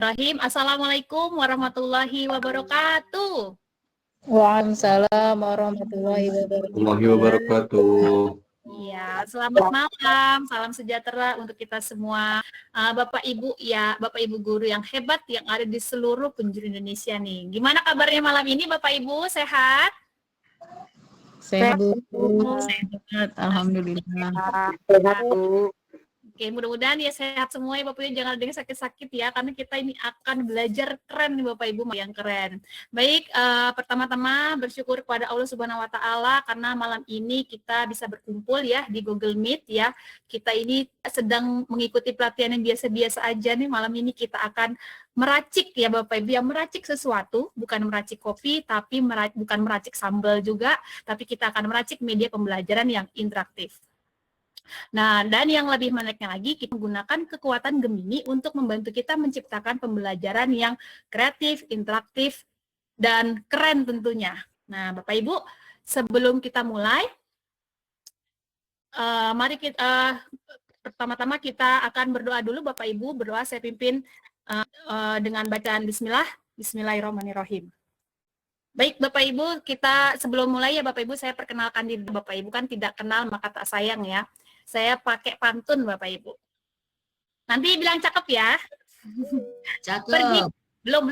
Rahim, Assalamualaikum warahmatullahi wabarakatuh. Waalaikumsalam warahmatullahi wabarakatuh. Ya, selamat malam, salam sejahtera untuk kita semua, Bapak Ibu ya, Bapak Ibu guru yang hebat yang ada di seluruh penjuru Indonesia nih. Gimana kabarnya malam ini, Bapak Ibu? Sehat? Sehat, Bu. Sehat, alhamdulillah. Sehat, Bu. Oke, mudah-mudahan ya sehat semua ya Bapak Ibu, jangan ada yang sakit-sakit ya, karena kita ini akan belajar keren nih Bapak Ibu, yang keren. Baik, pertama-tama bersyukur kepada Allah Subhanahu wa taala karena malam ini kita bisa berkumpul ya di Google Meet ya. Kita ini sedang mengikuti pelatihan yang biasa-biasa aja nih, malam ini kita akan meracik ya Bapak Ibu, yang meracik sesuatu, bukan meracik kopi, tapi bukan meracik sambal juga, tapi kita akan meracik media pembelajaran yang interaktif. Nah, dan yang lebih menariknya lagi, kita menggunakan kekuatan Gemini untuk membantu kita menciptakan pembelajaran yang kreatif, interaktif, dan keren tentunya. Nah, Bapak Ibu, sebelum kita mulai, mari kita pertama-tama kita akan berdoa dulu, Bapak Ibu. Berdoa saya pimpin dengan bacaan Bismillah, Bismillahirrahmanirrahim. Baik Bapak Ibu, kita sebelum mulai ya Bapak Ibu, saya perkenalkan diri. Bapak Ibu kan tidak kenal maka tak sayang ya. Saya pakai pantun Bapak Ibu. Nanti bilang cakep ya. Cakep. Belum.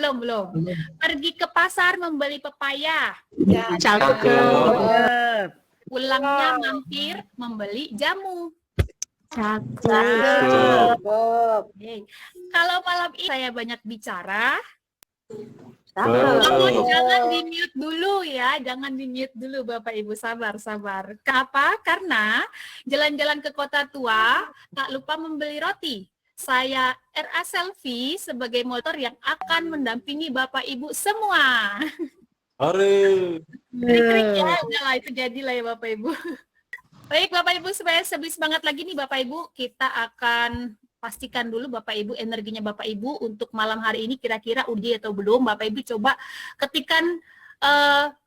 Pergi ke pasar membeli pepaya. Ya, cakep. Pulangnya mampir membeli jamu. Cakep. Okay. Kalau malam ini saya banyak bicara, jangan di-mute dulu ya, jangan di-mute dulu Bapak Ibu, sabar. Kenapa? Karena jalan-jalan ke kota tua, tak lupa membeli roti. Saya RA Selfie sebagai motor yang akan mendampingi Bapak Ibu semua. Hari. Ya, udahlah itu jadilah ya Bapak Ibu. Baik Bapak Ibu, supaya lebih semangat lagi nih Bapak Ibu, kita akan pastikan dulu Bapak Ibu energinya Bapak Ibu untuk malam hari ini kira-kira udah atau belum. Bapak Ibu coba ketikkan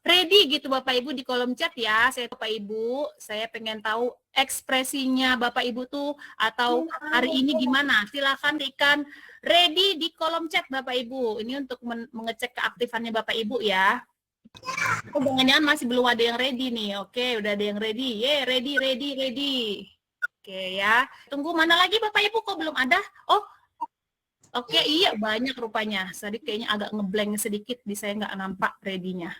ready gitu Bapak Ibu di kolom chat ya. Bapak Ibu, saya pengen tahu ekspresinya Bapak Ibu tuh atau hari ini gimana. Silakan ketikkan ready di kolom chat Bapak Ibu. Ini untuk mengecek keaktifannya Bapak Ibu ya. Oh, jangan-jangan masih belum ada yang ready nih. Oke, udah ada yang ready. Ready. Oke ya. Tunggu mana lagi Bapak Ibu kok belum ada? Oh, oke iya banyak rupanya. Tadi kayaknya agak ngeblank sedikit di saya nggak nampak ready-nya.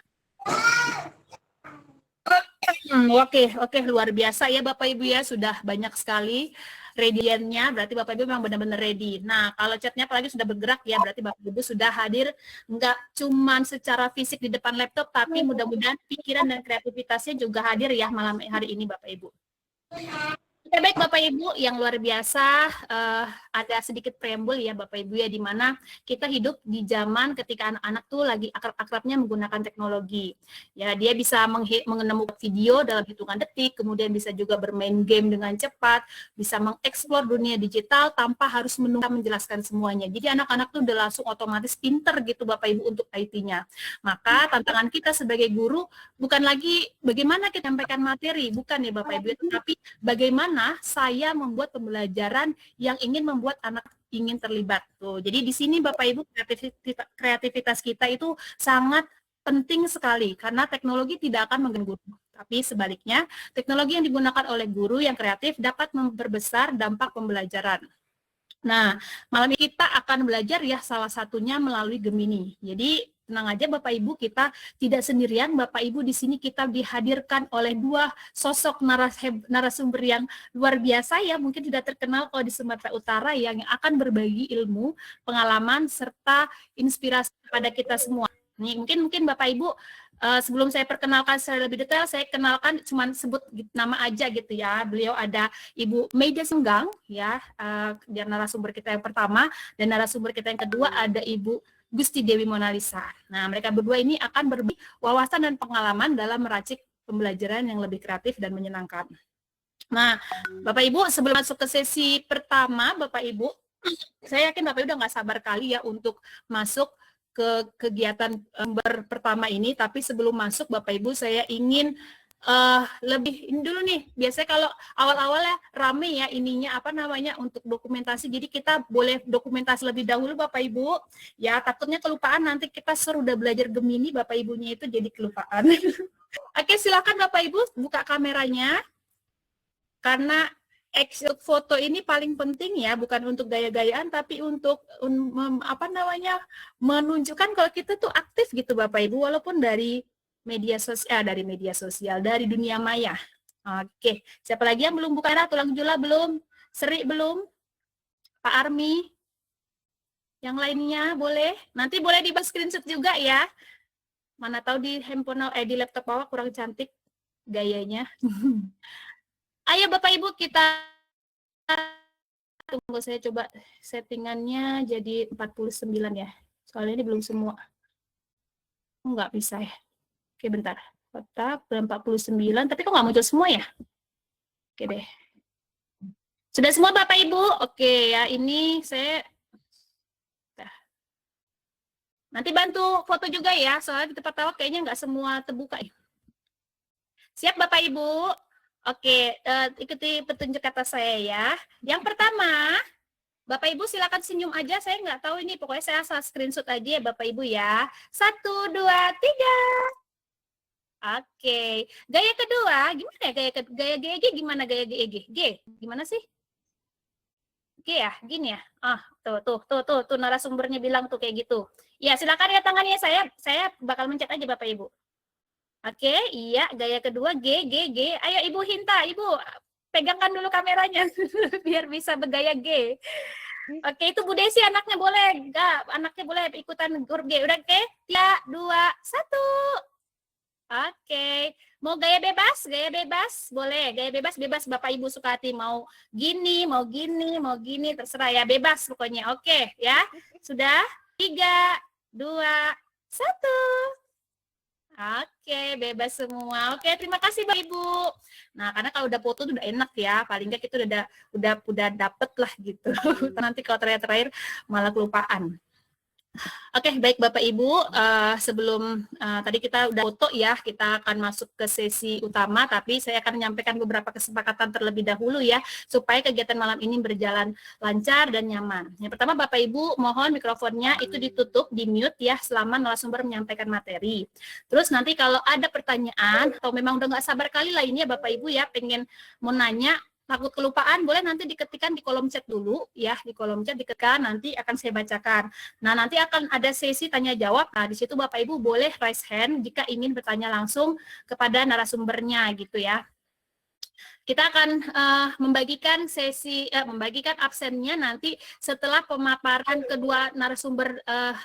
Oke, luar biasa ya Bapak Ibu ya, sudah banyak sekali ready-nya, berarti Bapak Ibu memang benar-benar ready. Nah, kalau chatnya apalagi sudah bergerak ya, berarti Bapak Ibu sudah hadir, nggak cuman secara fisik di depan laptop, tapi mudah-mudahan pikiran dan kreativitasnya juga hadir ya malam hari ini Bapak Ibu. Oke, baik Bapak Ibu yang luar biasa, ada sedikit preambul ya Bapak Ibu ya, di mana kita hidup di zaman ketika anak-anak tuh lagi akrab-akrabnya menggunakan teknologi. Ya, dia bisa menemukan video dalam hitungan detik, kemudian bisa juga bermain game dengan cepat, bisa mengeksplor dunia digital tanpa harus menjelaskan semuanya. Jadi anak-anak tuh udah langsung otomatis pinter gitu Bapak Ibu untuk IT-nya. Maka tantangan kita sebagai guru bukan lagi bagaimana kita menyampaikan materi, bukan ya Bapak Ibu, tapi bagaimana saya membuat pembelajaran yang ingin membuat anak ingin terlibat tuh. Jadi di sini Bapak Ibu kreativitas kita itu sangat penting sekali karena teknologi tidak akan mengganggu guru. Tapi sebaliknya, teknologi yang digunakan oleh guru yang kreatif dapat memperbesar dampak pembelajaran. Nah, malam ini kita akan belajar ya salah satunya melalui Gemini. Jadi tenang aja Bapak Ibu, kita tidak sendirian. Bapak Ibu di sini kita dihadirkan oleh dua sosok narasumber yang luar biasa ya, mungkin tidak terkenal kalau di Sumatera Utara yang akan berbagi ilmu, pengalaman serta inspirasi kepada kita semua. Nih, mungkin Bapak Ibu sebelum saya perkenalkan secara lebih detail, saya kenalkan cuman sebut nama aja gitu ya. Beliau ada Ibu Meida Senggang ya, dia narasumber kita yang pertama, dan narasumber kita yang kedua ada Ibu Gusti Dewi Monalisa. Nah, mereka berdua ini akan berbagi wawasan dan pengalaman dalam meracik pembelajaran yang lebih kreatif dan menyenangkan. Nah, Bapak Ibu, sebelum masuk ke sesi pertama, Bapak Ibu, saya yakin Bapak Ibu udah nggak sabar kali ya untuk masuk ke kegiatan pertama ini, tapi sebelum masuk Bapak Ibu saya ingin lebih ini dulu nih. Biasanya kalau awal-awalnya rame ya ininya apa namanya untuk dokumentasi. Jadi kita boleh dokumentasi lebih dahulu Bapak Ibu. Ya takutnya kelupaan nanti kita udah belajar Gemini Bapak Ibunya itu jadi kelupaan. Oke, silakan Bapak Ibu buka kameranya. Karena exit foto ini paling penting ya, bukan untuk gaya-gayaan tapi untuk apa namanya? Menunjukkan kalau kita tuh aktif gitu Bapak Ibu walaupun dari media sosial, dari dunia maya. Oke, siapa lagi yang belum buka kamera? Tulang Jula belum? Seri belum? Pak Armi? Yang lainnya boleh? Nanti boleh di screenshot juga ya. Mana tahu di handphone di laptop bawah kurang cantik gayanya. Ayo Bapak Ibu kita tunggu, saya coba settingannya jadi 49 ya. Soalnya ini belum semua. Enggak bisa ya. Oke, bentar. Kotak 49, tapi kok nggak muncul semua ya? Oke deh. Sudah semua Bapak Ibu? Oke ya, ini saya nanti bantu foto juga ya, soalnya di tempat tawak kayaknya nggak semua terbuka. Siap Bapak Ibu? Oke, ikuti petunjuk kata saya ya. Yang pertama, Bapak Ibu silakan senyum aja, saya nggak tahu ini, pokoknya saya asal screenshot aja ya Bapak Ibu ya. 1, 2, 3. Oke, gaya kedua, gimana ya gaya GEG gimana gaya GEG? G, gimana sih? G ya, gini ya. Tuh narasumbernya bilang tuh kayak gitu. Ya, silakan ya tangannya, saya bakal mencet aja Bapak Ibu. Oke, iya, gaya kedua G. Ayo Ibu Hinta, Ibu pegangkan dulu kameranya biar bisa bergaya G. Oke, itu Bu Desi anaknya boleh, enggak, anaknya boleh ikutan huruf G. Udah oke? 3, 2, 1. Oke, mau gaya bebas? Gaya bebas boleh. Gaya bebas Bapak Ibu suka hati. Mau gini, terserah ya. Bebas pokoknya. Oke, ya. Sudah? 3, 2, 1. Oke, bebas semua. Oke, terima kasih Bapak Ibu. Nah, karena kalau udah foto tuh udah enak ya. Paling nggak kita udah dapet lah gitu. Nanti kalau terakhir malah kelupaan. Oke, baik Bapak Ibu, sebelum tadi kita udah foto ya, kita akan masuk ke sesi utama, tapi saya akan menyampaikan beberapa kesepakatan terlebih dahulu ya, supaya kegiatan malam ini berjalan lancar dan nyaman. Yang pertama Bapak Ibu, mohon mikrofonnya itu ditutup, di-mute ya, selama narasumber menyampaikan materi. Terus nanti kalau ada pertanyaan, atau memang udah nggak sabar kali lah ini ya Bapak Ibu ya, pengen mau nanya, takut kelupaan, boleh nanti diketikkan di kolom chat dulu ya, di kolom chat diketikkan, nanti akan saya bacakan. Nah, nanti akan ada sesi tanya jawab. Nah, di situ Bapak Ibu boleh raise hand jika ingin bertanya langsung kepada narasumbernya gitu ya. Kita akan membagikan absennya nanti setelah pemaparan kedua narasumber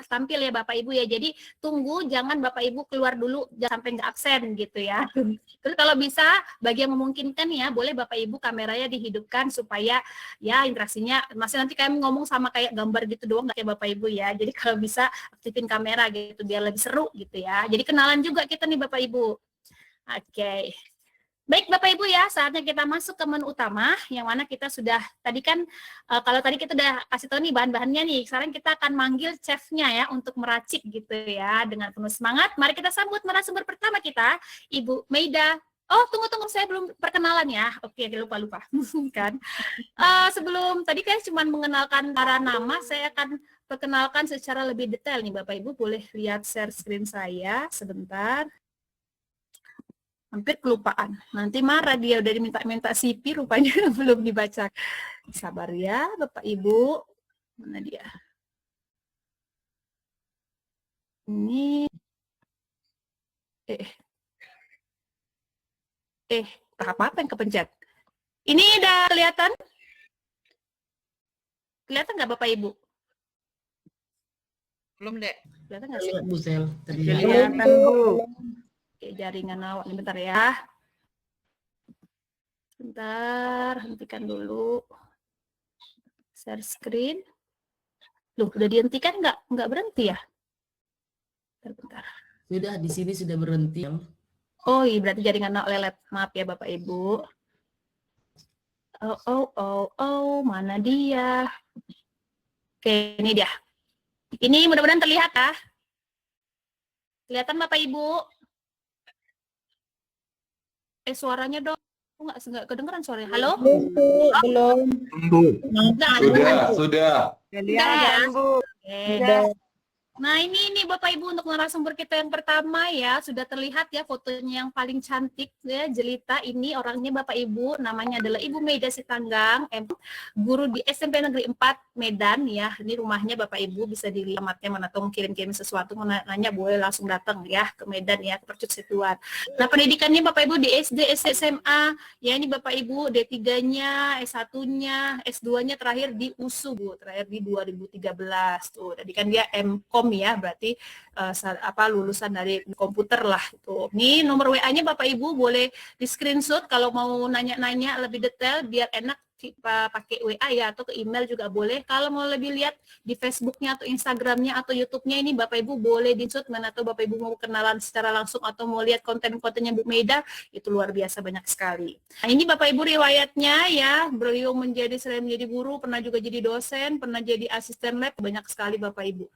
tampil ya Bapak Ibu ya. Jadi tunggu, jangan Bapak Ibu keluar dulu, jangan sampai nggak absen gitu ya. Terus kalau bisa, bagi yang memungkinkan ya, boleh Bapak Ibu kameranya dihidupkan supaya ya interaksinya, masih nanti kami ngomong sama kayak gambar gitu doang nggak ya Bapak Ibu ya. Jadi kalau bisa aktifin kamera gitu biar lebih seru gitu ya. Jadi kenalan juga kita nih Bapak Ibu. Oke. Baik Bapak Ibu ya, saatnya kita masuk ke menu utama, yang mana kita sudah, tadi kan, kalau tadi kita udah kasih tahu nih bahan-bahannya nih, sekarang kita akan manggil chefnya ya, untuk meracik gitu ya, dengan penuh semangat. Mari kita sambut narasumber pertama kita, Ibu Meida. Oh, tunggu, saya belum perkenalan ya. Oke, lupa. Kan. Sebelum, tadi kan cuma mengenalkan para nama, saya akan perkenalkan secara lebih detail nih Bapak Ibu, boleh lihat share screen saya sebentar. Hampir kelupaan. Nanti marah dia udah diminta CV rupanya belum dibaca. Sabar ya Bapak Ibu. Mana dia? Ini apa yang kepencet? Ini udah kelihatan? Kelihatan nggak Bapak Ibu? Belum, Dek. Kelihatan nggak sih? Bu Sel. Kelihatan Bu. Oke, jaringan awak nih, bentar ya. Bentar, hentikan dulu. Share screen. Loh, udah dihentikan nggak? Nggak berhenti ya? Bentar. Sudah, di sini sudah berhenti. Oh, iya, berarti jaringan awak lelet. Maaf ya Bapak Ibu. Mana dia? Oke, ini dia. Ini mudah-mudahan terlihat ya. Kelihatan Bapak Ibu? suaranya dong. Nggak kedengeran suaranya. Halo? Belum. Sudah. Udah ya. Oke. Udah. Nah ini Bapak Ibu untuk narasumber kita yang pertama ya, sudah terlihat ya fotonya yang paling cantik ya, jelita. Ini orangnya Bapak Ibu, namanya adalah Ibu Maida Sitanggang, guru di SMP Negeri 4 Medan ya. Ini rumahnya Bapak Ibu, bisa dilihatnya mana tuh kirim-kirim sesuatu, mau nanya boleh langsung datang ya ke Medan ya, ke Percut Situan. Nah pendidikannya Bapak Ibu di SD, SMA ya, ini Bapak Ibu D3-nya, S1-nya, S2-nya terakhir di USU Bu, terakhir di 2013 tuh. Tadi kan dia MKOM ya, berarti lulusan dari komputer lah itu. Nih nomor WA-nya Bapak Ibu boleh di screenshot kalau mau nanya-nanya lebih detail biar enak pakai WA ya, atau ke email juga boleh. Kalau mau lebih lihat di Facebooknya atau Instagramnya atau YouTube-nya, ini Bapak Ibu boleh di-shoot mana, atau Bapak Ibu mau kenalan secara langsung atau mau lihat konten-kontennya Bu Maida, itu luar biasa banyak sekali. Nah ini Bapak Ibu riwayatnya ya, beliau selain menjadi guru, pernah juga jadi dosen, pernah jadi asisten lab, banyak sekali Bapak Ibu.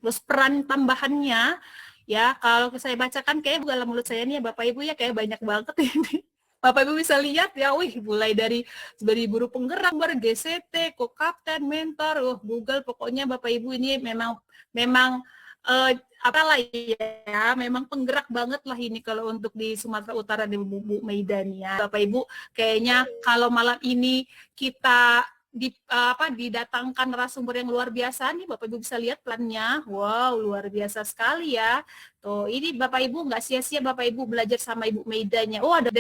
Terus peran tambahannya ya, kalau saya bacakan kayak dalam mulut saya nih ya Bapak Ibu ya, kayak banyak banget ini. Bapak Ibu bisa lihat ya, mulai dari guru penggerak, GCT, co-kapten, mentor, Google, pokoknya Bapak Ibu ini memang apalah ya, memang penggerak banget lah ini kalau untuk di Sumatera Utara di Bu Maida nih ya. Bapak Ibu, kayaknya kalau malam ini kita didatangkan narasumber yang luar biasa nih, Bapak Ibu bisa lihat plannya. Wow, luar biasa sekali ya. Tuh, ini Bapak Ibu nggak sia-sia Bapak Ibu belajar sama Ibu Maidanya. Oh, ada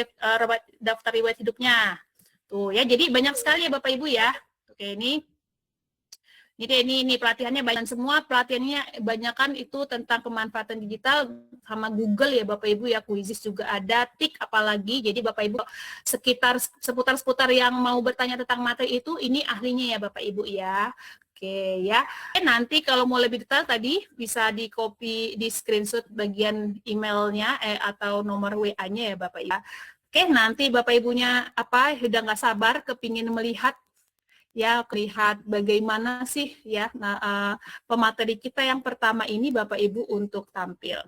daftar riwayat hidupnya. Tuh ya, jadi banyak sekali ya Bapak Ibu ya. Oke, ini pelatihannya banyak, semua pelatihannya banyakan itu tentang pemanfaatan digital sama Google ya Bapak Ibu ya, kuisis juga ada, TIK apalagi. Jadi Bapak Ibu seputar yang mau bertanya tentang materi itu, ini ahlinya ya Bapak Ibu ya. Oke ya. Nanti kalau mau lebih detail tadi bisa di copy, di screenshot bagian emailnya atau nomor WA-nya ya Bapak Ibu. Oke, nanti Bapak Ibunya udah nggak sabar kepingin melihat bagaimana sih ya pemateri kita yang pertama ini Bapak Ibu untuk tampil.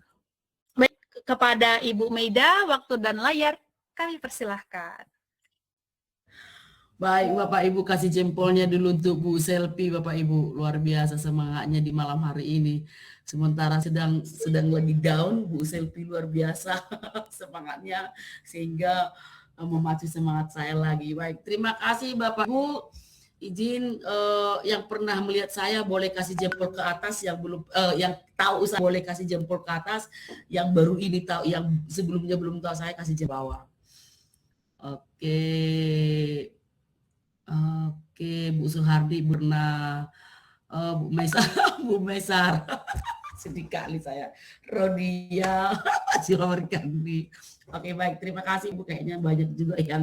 Baik, kepada Ibu Maida, waktu dan layar kami persilahkan. Baik Bapak Ibu, kasih jempolnya dulu untuk Bu Selfie Bapak Ibu. Luar biasa semangatnya di malam hari ini. Sementara sedang lagi down, Bu Selfie luar biasa semangatnya sehingga memacu semangat saya lagi. Baik, terima kasih Bapak Ibu. Izin yang pernah melihat saya boleh kasih jempol ke atas, yang belum yang tahu saya boleh kasih jempol ke atas, yang baru ini tahu, yang sebelumnya belum tahu saya kasih jempol bawah. Oke, Bu Suhardi pernah, Bu Mesar, Bu Mesar, sedih kali saya, Rodia, Silorkandi. Oke baik, terima kasih Bu, kayaknya banyak juga yang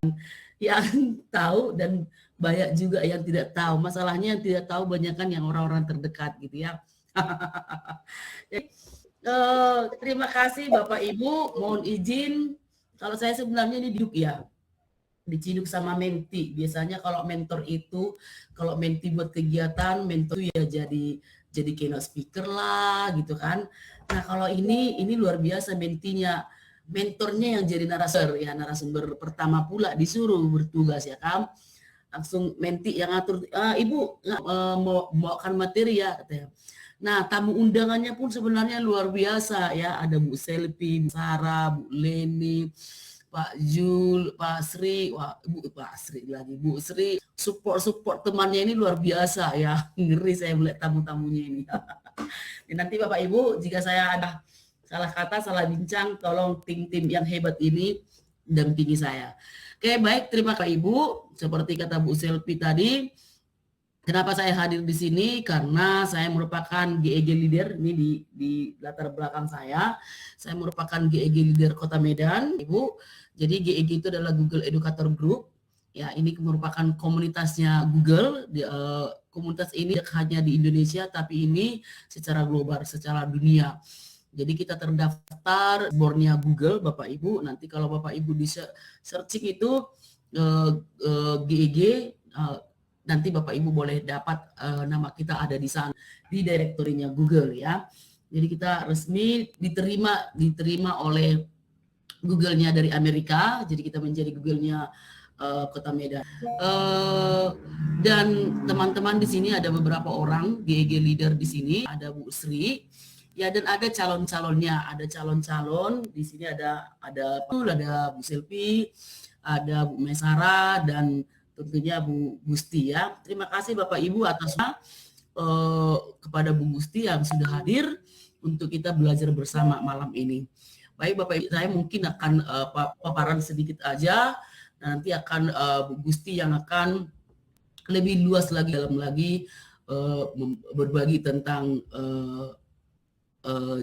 tahu dan banyak juga yang tidak tahu. Masalahnya yang tidak tahu banyak kan yang orang-orang terdekat gitu ya. Terima kasih Bapak Ibu, mohon izin kalau saya sebenarnya ini diciduk sama menti. Biasanya kalau mentor itu, kalau menti buat kegiatan, mentor itu ya jadi keynote speaker lah gitu kan. Nah kalau ini luar biasa mentinya. Mentornya yang jadi narasumber pertama pula disuruh bertugas ya kan, langsung menti yang ngatur, Ibu mau bawakan materi ya katanya. Nah tamu undangannya pun sebenarnya luar biasa ya, ada Bu Selfie, Bu Sarah, Bu Leni, Pak Jul, Pak Sri, Bu Sri, support temannya ini luar biasa ya, ngeri saya melihat tamu-tamunya ini. Nanti Bapak Ibu jika saya ada salah kata, salah bincang, tolong tim-tim yang hebat ini dampingi saya. Oke, baik, terima kasih Ibu. Seperti kata Bu Selfie tadi, kenapa saya hadir di sini? Karena saya merupakan GEG leader, ini di latar belakang saya. Saya merupakan GEG leader Kota Medan, Ibu. Jadi GEG itu adalah Google Educator Group. Ya, ini merupakan komunitasnya Google. Komunitas ini hanya di Indonesia, tapi ini secara global, secara dunia. Jadi kita terdaftar boardnya Google, Bapak Ibu. Nanti kalau Bapak Ibu di searching itu GEG, nanti Bapak Ibu boleh dapat nama kita ada di sana, di direktorinya Google ya. Jadi kita resmi diterima oleh Google-nya dari Amerika, jadi kita menjadi Google-nya Kota Medan. Dan teman-teman di sini ada beberapa orang GEG leader di sini, ada Bu Sri, ya, dan ada calon-calonnya, ada calon-calon di sini ada Bu Selvi, ada Bu Mesara, dan tentunya Bu Gusti ya. Terima kasih Bapak Ibu atas kepada Bu Gusti yang sudah hadir untuk kita belajar bersama malam ini. Baik Bapak Ibu, saya mungkin akan paparan sedikit aja, nanti akan Bu Gusti yang akan lebih luas lagi dalam lagi berbagi tentang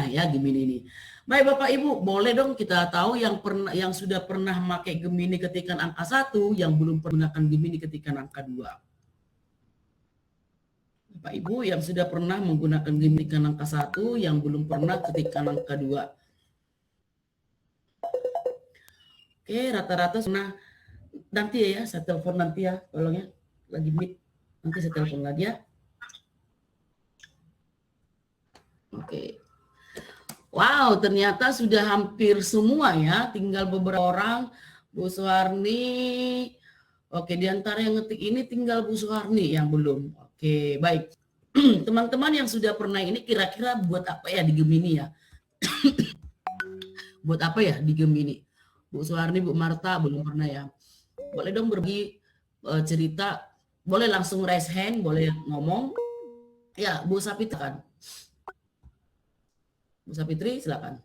ya Gemini ini. Baik Bapak Ibu, boleh dong kita tahu yang sudah pernah pakai Gemini ketikan angka 1, yang belum menggunakan Gemini ketikan angka 2. Bapak Ibu yang sudah pernah menggunakan Gemini ketikan angka 1, yang belum pernah ketikan angka 2. Oke, rata-rata pernah. Nanti ya, saya telepon nanti ya, tolong ya, lagi meet, nanti saya telepon lagi ya. Oke. Wow, ternyata sudah hampir semua ya, tinggal beberapa orang. Bu Suharni, oke, di antara yang ngetik ini tinggal Bu Suharni yang belum. Oke, baik. Teman-teman yang sudah pernah ini kira-kira buat apa ya di Gemini ya? Buat apa ya di Gemini? Bu Suharni, Bu Marta belum pernah ya. Boleh dong berbagi cerita, boleh langsung raise hand, boleh ngomong. Ya, Bu Sapitra kan. Bu Sapitri silakan.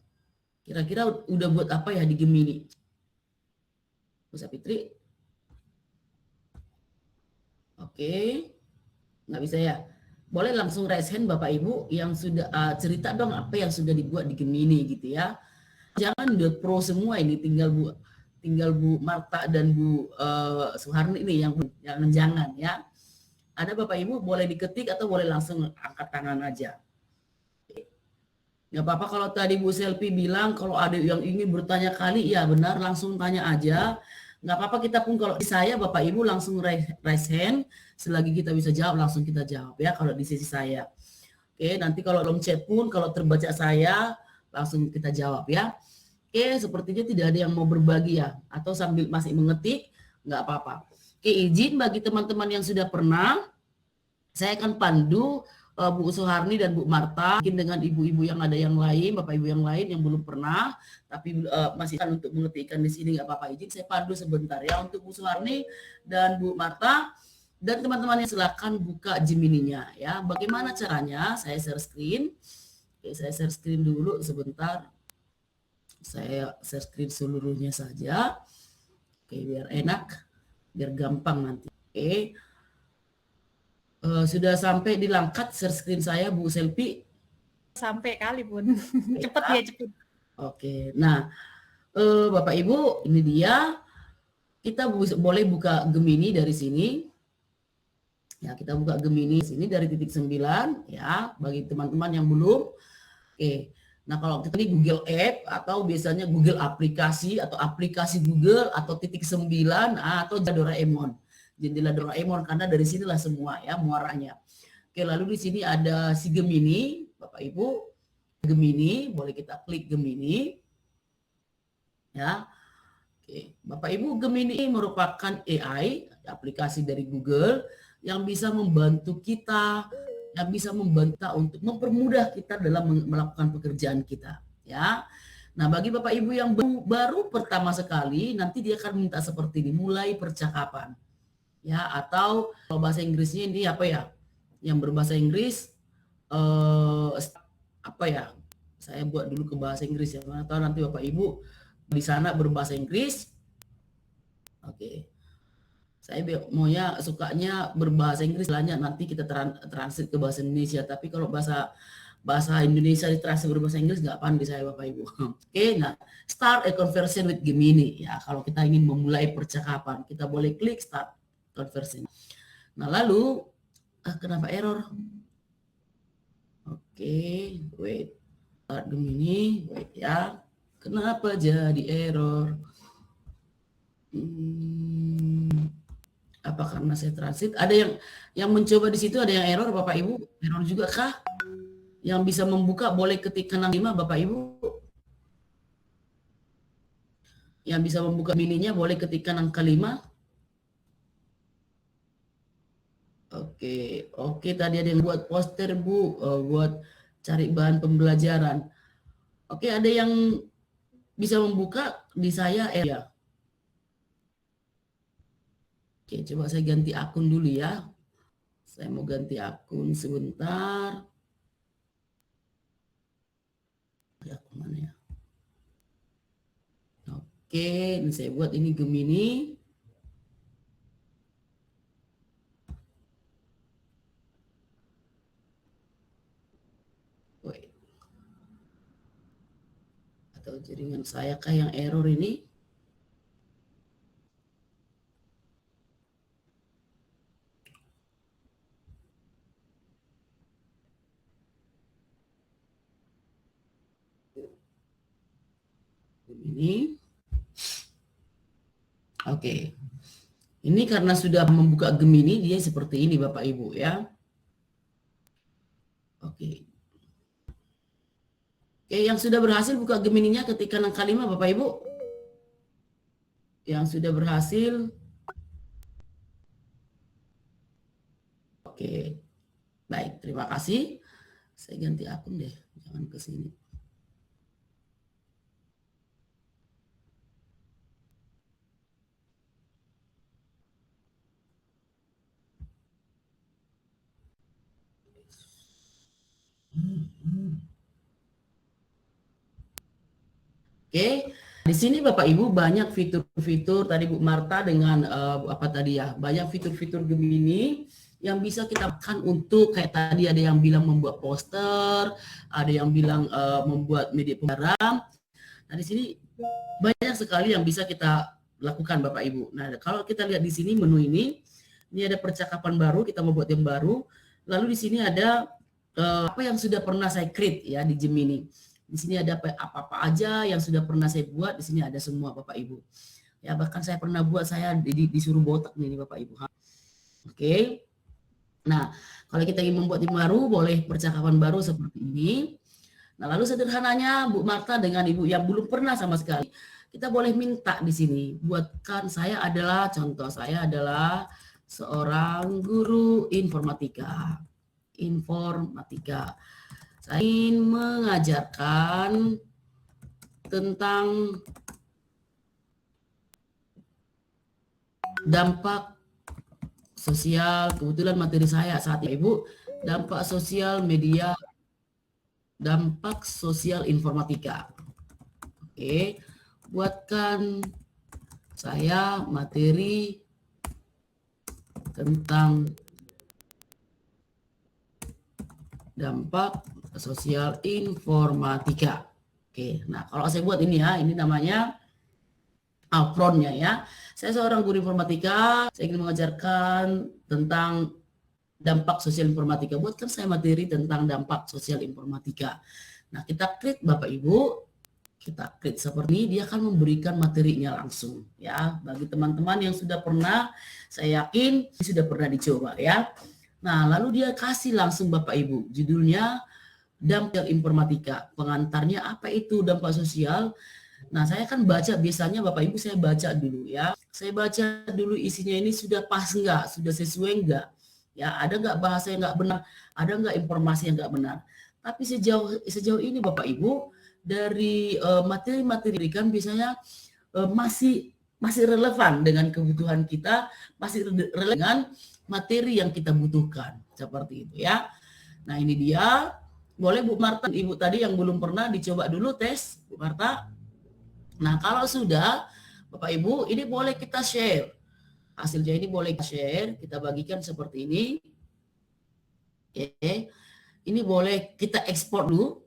Kira-kira udah buat apa ya di Gemini? Bu Sapitri. Oke. Nggak bisa ya. Boleh langsung raise hand Bapak Ibu yang sudah cerita dong apa yang sudah dibuat di Gemini gitu ya. Jangan udah pro semua ini, tinggal Bu Marta dan Bu Suharni ini yang jangan ya. Ada Bapak Ibu boleh diketik atau boleh langsung angkat tangan aja. Nggak apa-apa kalau tadi Bu Selvi bilang kalau ada yang ingin bertanya kali, ya benar, langsung tanya aja. Nggak apa-apa, kita pun kalau di saya Bapak Ibu langsung raise hand, selagi kita bisa jawab langsung kita jawab ya kalau di sisi saya. Oke, nanti kalau dalam chat pun kalau terbaca saya langsung kita jawab ya. Oke, sepertinya tidak ada yang mau berbagi ya, atau sambil masih mengetik, nggak apa-apa. Oke, izin bagi teman-teman yang sudah pernah, saya akan pandu Bu Suharni dan Bu Marta, mungkin dengan ibu-ibu yang ada yang lain, bapak ibu yang lain yang belum pernah, tapi masih kan untuk mengetikkan di sini nggak apa-apa, izin saya pandu sebentar ya untuk Bu Suharni dan Bu Marta, dan teman-teman yang silakan buka Gemini-nya ya. Bagaimana caranya? Saya share screen. Oke, saya share screen dulu sebentar. Saya share screen seluruhnya saja. Oke, biar enak, biar gampang nanti. Oke. Sudah sampai di langkat share screen saya Bu Selvi? Sampai kali pun. Cepet ya, cepet. Oke. Nah, Bapak Ibu, ini dia. Kita boleh buka Gemini dari sini. Ya, kita buka Gemini sini dari titik 9 ya, bagi teman-teman yang belum. Oke. Nah, kalau kita ini Google App atau biasanya Google aplikasi atau aplikasi Google atau titik 9 atau Doraemon. Jendela Doraemon, karena dari sinilah semua ya muaranya. Oke, lalu di sini ada si Gemini, Bapak Ibu. Gemini, boleh kita klik Gemini. Ya. Oke, Bapak Ibu, Gemini merupakan AI, aplikasi dari Google yang bisa membantu kita, yang bisa membantu untuk mempermudah kita dalam melakukan pekerjaan kita, ya. Nah, bagi Bapak Ibu yang baru pertama sekali, nanti dia akan minta seperti ini, mulai percakapan. Ya, atau kalau bahasa Inggrisnya ini apa ya? Yang berbahasa Inggris apa ya? Saya buat dulu ke bahasa Inggris ya. Atau nanti Bapak Ibu di sana berbahasa Inggris. Oke. Saya maunya sukanya berbahasa Inggris, nanti kita translate ke bahasa Indonesia. Tapi kalau bahasa Indonesia ditranslate berbahasa Inggris nggak pandai saya Bapak Ibu. Oke, nah start a conversation with Gemini ya. Kalau kita ingin memulai percakapan, kita boleh klik start conversation. Nah lalu kenapa error? Oke, wait. Start Gemini, wait ya. Kenapa jadi error? Apa karena saya transit? Ada yang mencoba di situ, ada yang error Bapak Ibu? Error juga kah? Yang bisa membuka boleh ketikkan 65 Bapak Ibu. Yang bisa membuka Gemininya boleh ketikkan angka 5. Oke, tadi ada yang buat poster Bu, buat cari bahan pembelajaran. Oke, ada yang bisa membuka di saya ya. Oke, coba saya ganti akun dulu ya. Saya mau ganti akun sebentar. Ya, kemana ya? Oke, ini saya buat ini Gemini. Wait. Atau jaringan saya kah yang error ini? Ini. Oke. Ini karena sudah membuka Gemini, dia seperti ini Bapak Ibu ya. Oke. Oke, yang sudah berhasil buka Gemininya ketika angka 5 Bapak Ibu. Yang sudah berhasil. Oke. Baik, terima kasih. Saya ganti akun deh, jangan ke sini. Oke, di sini Bapak Ibu banyak fitur-fitur tadi Bu Marta dengan apa tadi ya, banyak fitur-fitur Gemini yang bisa kita lakukan untuk kayak tadi ada yang bilang membuat poster, ada yang bilang membuat media pembelajaran. Nah di sini banyak sekali yang bisa kita lakukan Bapak Ibu. Nah kalau kita lihat di sini menu ini ada percakapan baru, kita membuat yang baru. Lalu di sini ada apa yang sudah pernah saya create ya di Gemini. Di sini ada apa-apa aja yang sudah pernah saya buat, di sini ada semua Bapak Ibu. Ya bahkan saya pernah buat, saya disuruh botak nih Bapak Ibu. Oke. Nah, kalau kita ingin membuat yang baru, boleh percakapan baru seperti ini. Nah, lalu sederhananya Bu Marta dengan Ibu yang belum pernah sama sekali, kita boleh minta di sini, buatkan saya adalah, contoh saya adalah seorang guru informatika. Saya ingin mengajarkan tentang dampak sosial, kebetulan materi saya saat ini Ibu, dampak sosial media, dampak sosial informatika. Oke, buatkan saya materi tentang dampak sosial informatika. Oke, nah kalau saya buat ini ya, ini namanya upfront-nya ya. Saya seorang guru informatika, saya ingin mengajarkan tentang dampak sosial informatika. Buatkan saya materi tentang dampak sosial informatika. Nah, kita klik Bapak Ibu, kita klik seperti ini, dia akan memberikan materinya langsung ya. Bagi teman-teman yang sudah pernah, saya yakin sudah pernah dicoba ya. Nah, lalu dia kasih langsung Bapak Ibu, judulnya dampak informatika. Pengantarnya apa itu dampak sosial? Nah, saya kan baca, biasanya Bapak Ibu saya baca dulu ya. Saya baca dulu isinya ini sudah pas enggak, sudah sesuai enggak. Ya, ada enggak bahasa yang enggak benar, ada enggak informasi yang enggak benar. Tapi sejauh ini Bapak Ibu, dari materi-materi kan biasanya masih relevan dengan kebutuhan kita, masih relevan dengan materi yang kita butuhkan. Seperti itu ya. Nah, ini dia. Boleh Bu Marta, Ibu tadi yang belum pernah dicoba dulu tes, Bu Marta. Nah, kalau sudah, Bapak Ibu, ini boleh kita share. Hasilnya ini boleh kita share, kita bagikan seperti ini. Oke. Ini boleh kita ekspor dulu,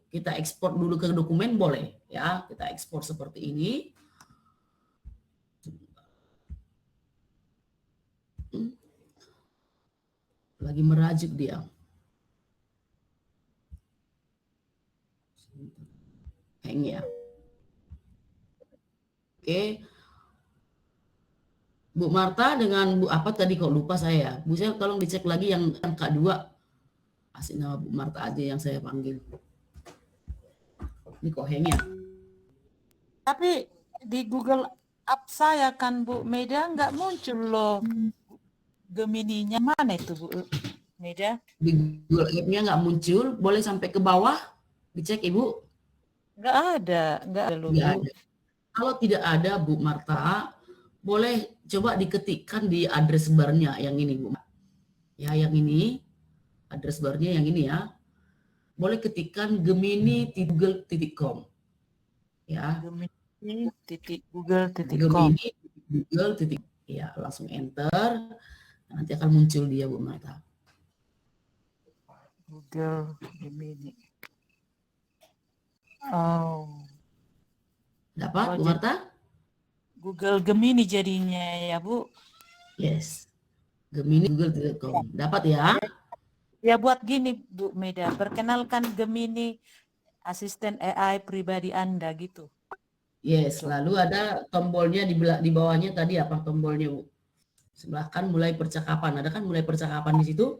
ke dokumen boleh ya, kita ekspor seperti ini. Lagi merajuk dia. Hang ya. Oke. Bu Marta dengan Bu apa tadi kok lupa saya. Bu saya tolong dicek lagi yang angka 2. Kasih nama Bu Marta aja yang saya panggil. Ini kok hang ya. Tapi di Google app saya kan Bu Meda nggak muncul loh. Gemininya mana itu Bu Meda? Di Google App-nya nggak muncul, boleh sampai ke bawah, dicek Ibu. Nggak ada loh Nggak Bu. ada. Kalau tidak ada Bu Marta, boleh coba diketikkan di address barnya yang ini Bu. Ya, yang ini, address barnya yang ini ya. Boleh ketikkan gemini.google.com. Ya. Gemini.google.com. Gemini.google. Ya, langsung enter. Nanti akan muncul dia Bu Marta. Google Gemini. Oh. Dapat Bu Marta? Google Gemini jadinya ya Bu. Yes. Gemini.google.com. Dapat ya? Ya buat gini Bu Meda, perkenalkan Gemini asisten AI pribadi Anda gitu. Yes, lalu ada tombolnya di bawahnya tadi apa tombolnya Bu? Sebelah kan mulai percakapan. Ada kan mulai percakapan di situ?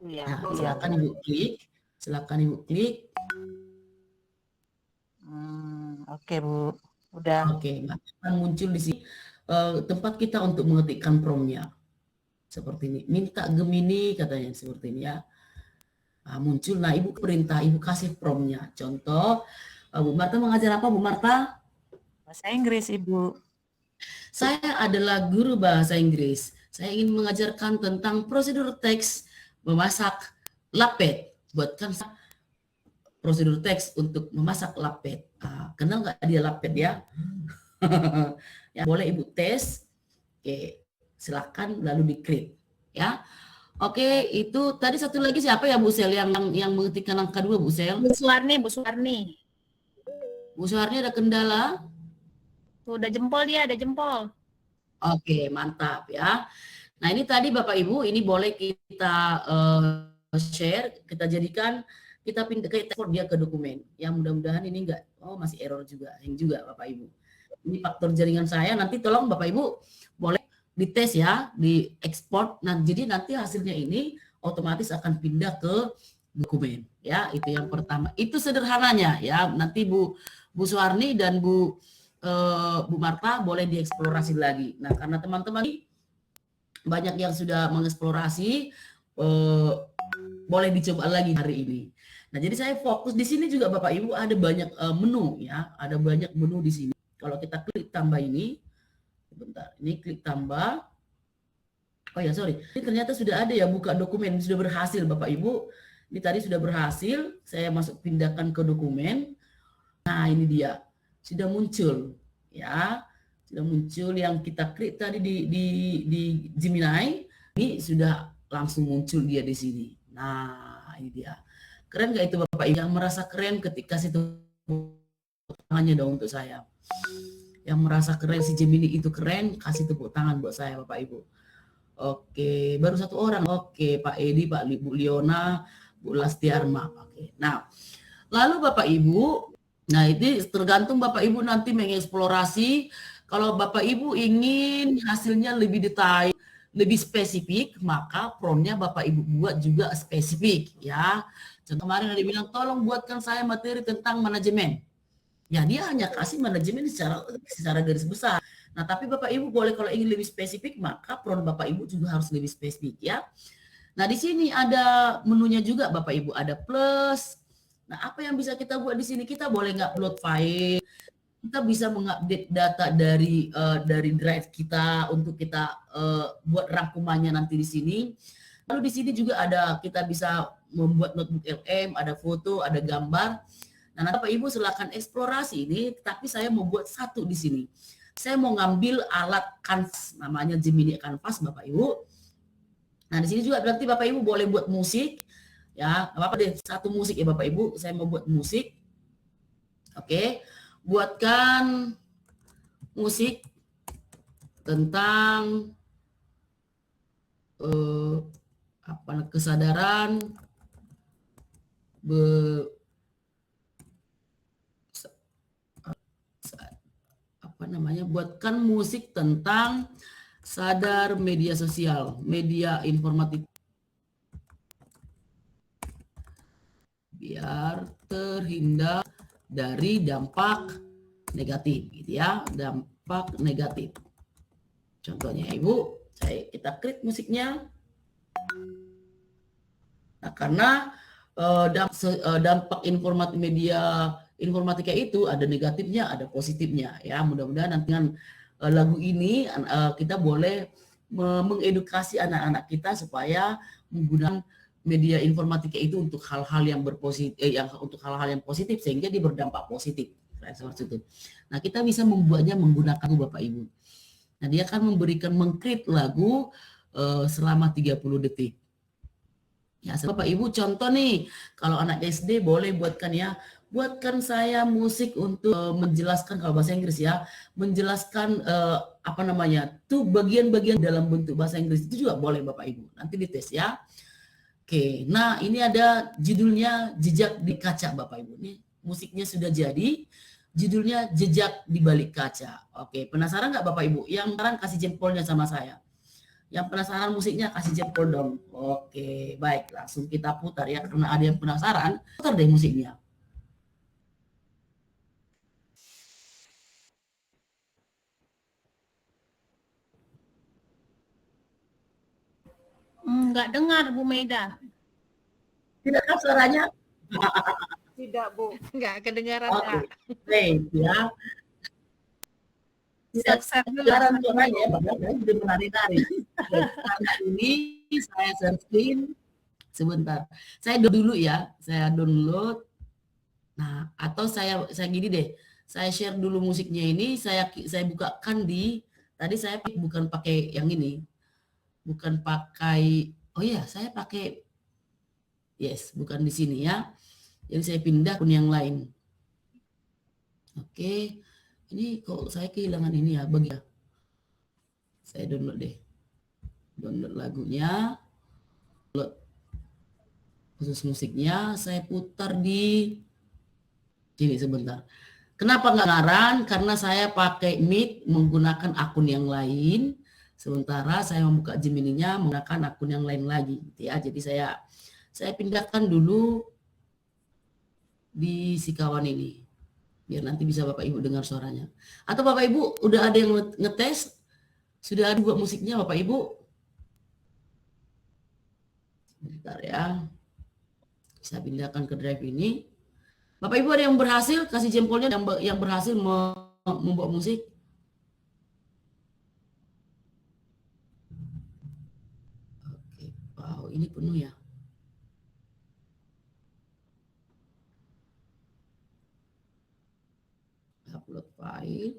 Iya. Nah, silakan Ibu klik. Silakan Ibu klik. Oke Bu, udah. Oke, akan muncul di sini tempat kita untuk mengetikkan prompt-nya. Seperti ini. Minta Gemini katanya seperti ini ya. Nah, muncul. Nah, Ibu perintah, Ibu kasih prompt-nya. Contoh, Bu Marta mengajar apa Bu Marta? Bahasa Inggris Ibu. Saya adalah guru bahasa Inggris. Saya ingin mengajarkan tentang prosedur teks memasak lapet. Buatkan prosedur teks untuk memasak lapet. Kenal nggak dia lapet ya? Ya, boleh Ibu tes. Oke, silakan lalu diklik ya. Oke, itu tadi satu lagi siapa ya Bu Sel yang mengetikkan angka 2 Bu Sel? Bu Suwarni, Bu Suwarni. Bu Suwarni ada kendala? Tuh, udah jempol dia, ada jempol. Oke, mantap ya. Nah, ini tadi Bapak Ibu, ini boleh kita share, kita jadikan, kita pindah ke export dia ke dokumen. Ya, mudah-mudahan ini enggak, masih error juga, hang juga Bapak Ibu. Ini faktor jaringan saya, nanti tolong Bapak Ibu boleh dites ya, di ekspor. Nah, jadi nanti hasilnya ini otomatis akan pindah ke dokumen. Ya, itu yang pertama. Itu sederhananya ya. Nanti Bu Suwarni dan Bu Marta boleh dieksplorasi lagi. Nah, karena teman-teman banyak yang sudah mengeksplorasi, boleh dicoba lagi hari ini. Nah, jadi saya fokus di sini juga Bapak Ibu ada banyak menu ya, ada banyak menu di sini. Kalau kita klik tambah ini, sebentar, ini klik tambah. Oh ya, sorry. Ini ternyata sudah ada ya buka dokumen, sudah berhasil Bapak Ibu. Ini tadi sudah berhasil, saya masuk pindahkan ke dokumen. Nah, ini dia. Sudah muncul ya. Sudah muncul yang kita klik tadi di Gemini. Ini sudah langsung muncul dia di sini. Nah, ini dia. Keren nggak itu Bapak Ibu? Yang merasa keren ketika situ tangannya dong untuk saya. Yang merasa keren si Gemini itu keren, kasih tepuk tangan buat saya Bapak Ibu. Oke, baru satu orang. Oke, Pak Edi, Pak Bu Liona, Bu Lastiarma. Oke. Nah, lalu Bapak Ibu, nah itu tergantung Bapak Ibu nanti mengeksplorasi. Kalau Bapak Ibu ingin hasilnya lebih detail, lebih spesifik, maka prompt-nya Bapak Ibu buat juga spesifik ya. Contoh kemarin ada bilang tolong buatkan saya materi tentang manajemen. Ya dia hanya kasih manajemen secara garis besar. Nah, tapi Bapak Ibu boleh kalau ingin lebih spesifik, maka prompt Bapak Ibu juga harus lebih spesifik ya. Nah, di sini ada menunya juga Bapak Ibu, ada plus. Nah, apa yang bisa kita buat di sini? Kita boleh nge-upload file. Kita bisa mengupdate data dari drive kita untuk kita buat rangkumannya nanti di sini. Lalu di sini juga ada kita bisa membuat notebook LM, ada foto, ada gambar. Nah, nanti Bapak Ibu silakan eksplorasi ini, tapi saya mau buat satu di sini. Saya mau ngambil alat Canvas, namanya Gemini Canvas Bapak Ibu. Nah, di sini juga berarti Bapak Ibu boleh buat musik. Ya, apa deh, satu musik ya Bapak Ibu, saya mau buat musik. Oke, buatkan musik tentang kesadaran buatkan musik tentang sadar media sosial, media informatif biar terhindar dari dampak negatif gitu ya, berdampak negatif. Contohnya Ibu, kita klik musiknya. Nah, karena dampak informatika itu ada negatifnya, ada positifnya ya. Mudah-mudahan nanti dengan lagu ini kita boleh mengedukasi anak-anak kita supaya menggunakan media informatika itu untuk hal-hal yang untuk hal-hal yang positif sehingga dia berdampak positif. Seperti itu. Nah, kita bisa membuatnya menggunakan lagu Bapak Ibu. Nah, dia akan mengcreate lagu selama 30 detik. Ya, Bapak Ibu contoh nih, kalau anak SD boleh buatkan saya musik untuk menjelaskan, kalau bahasa Inggris ya, menjelaskan tuh bagian-bagian dalam bentuk bahasa Inggris itu juga boleh Bapak Ibu. Nanti dites ya. Oke, nah ini ada judulnya Jejak di Kaca Bapak Ibu. Ini musiknya sudah jadi, judulnya Jejak di Balik Kaca. Oke, penasaran nggak Bapak Ibu? Yang penasaran kasih jempolnya sama saya. Yang penasaran musiknya kasih jempol dong. Oke, baik. Langsung kita putar ya. Karena ada yang penasaran, putar deh musiknya. Nggak dengar Bu Meda. Tidakkah suaranya? Tidak, Bu. Nggak kedengaran, Oke, Kak. baik ya. Tidak kedengaran suaranya ya, padahal sudah menari-nari. Karena ini saya share screen. Sebentar, saya dulu ya, saya download. Nah, atau saya gini deh, saya share dulu musiknya ini, saya bukakan tadi saya bukan pakai yang ini, bukan pakai, oh iya, saya pakai, yes, bukan di sini ya, jadi saya pindah akun yang lain. Oke, ini kok saya kehilangan ini ya, saya download deh, download lagunya, khusus musiknya, saya putar di sini sebentar. Kenapa nggak ngaran? Karena saya pakai mic menggunakan akun yang lain, sementara saya membuka Gemini-nya menggunakan akun yang lain lagi, gitu ya. Jadi saya pindahkan dulu di si kawan ini, biar nanti bisa Bapak Ibu dengar suaranya. Atau Bapak Ibu udah ada yang ngetes, sudah ada buat musiknya Bapak Ibu? Bentar ya. Saya pindahkan ke drive ini. Bapak Ibu ada yang berhasil kasih jempolnya, yang berhasil membuat musik? Oke, wow, ini penuh ya. Upload file.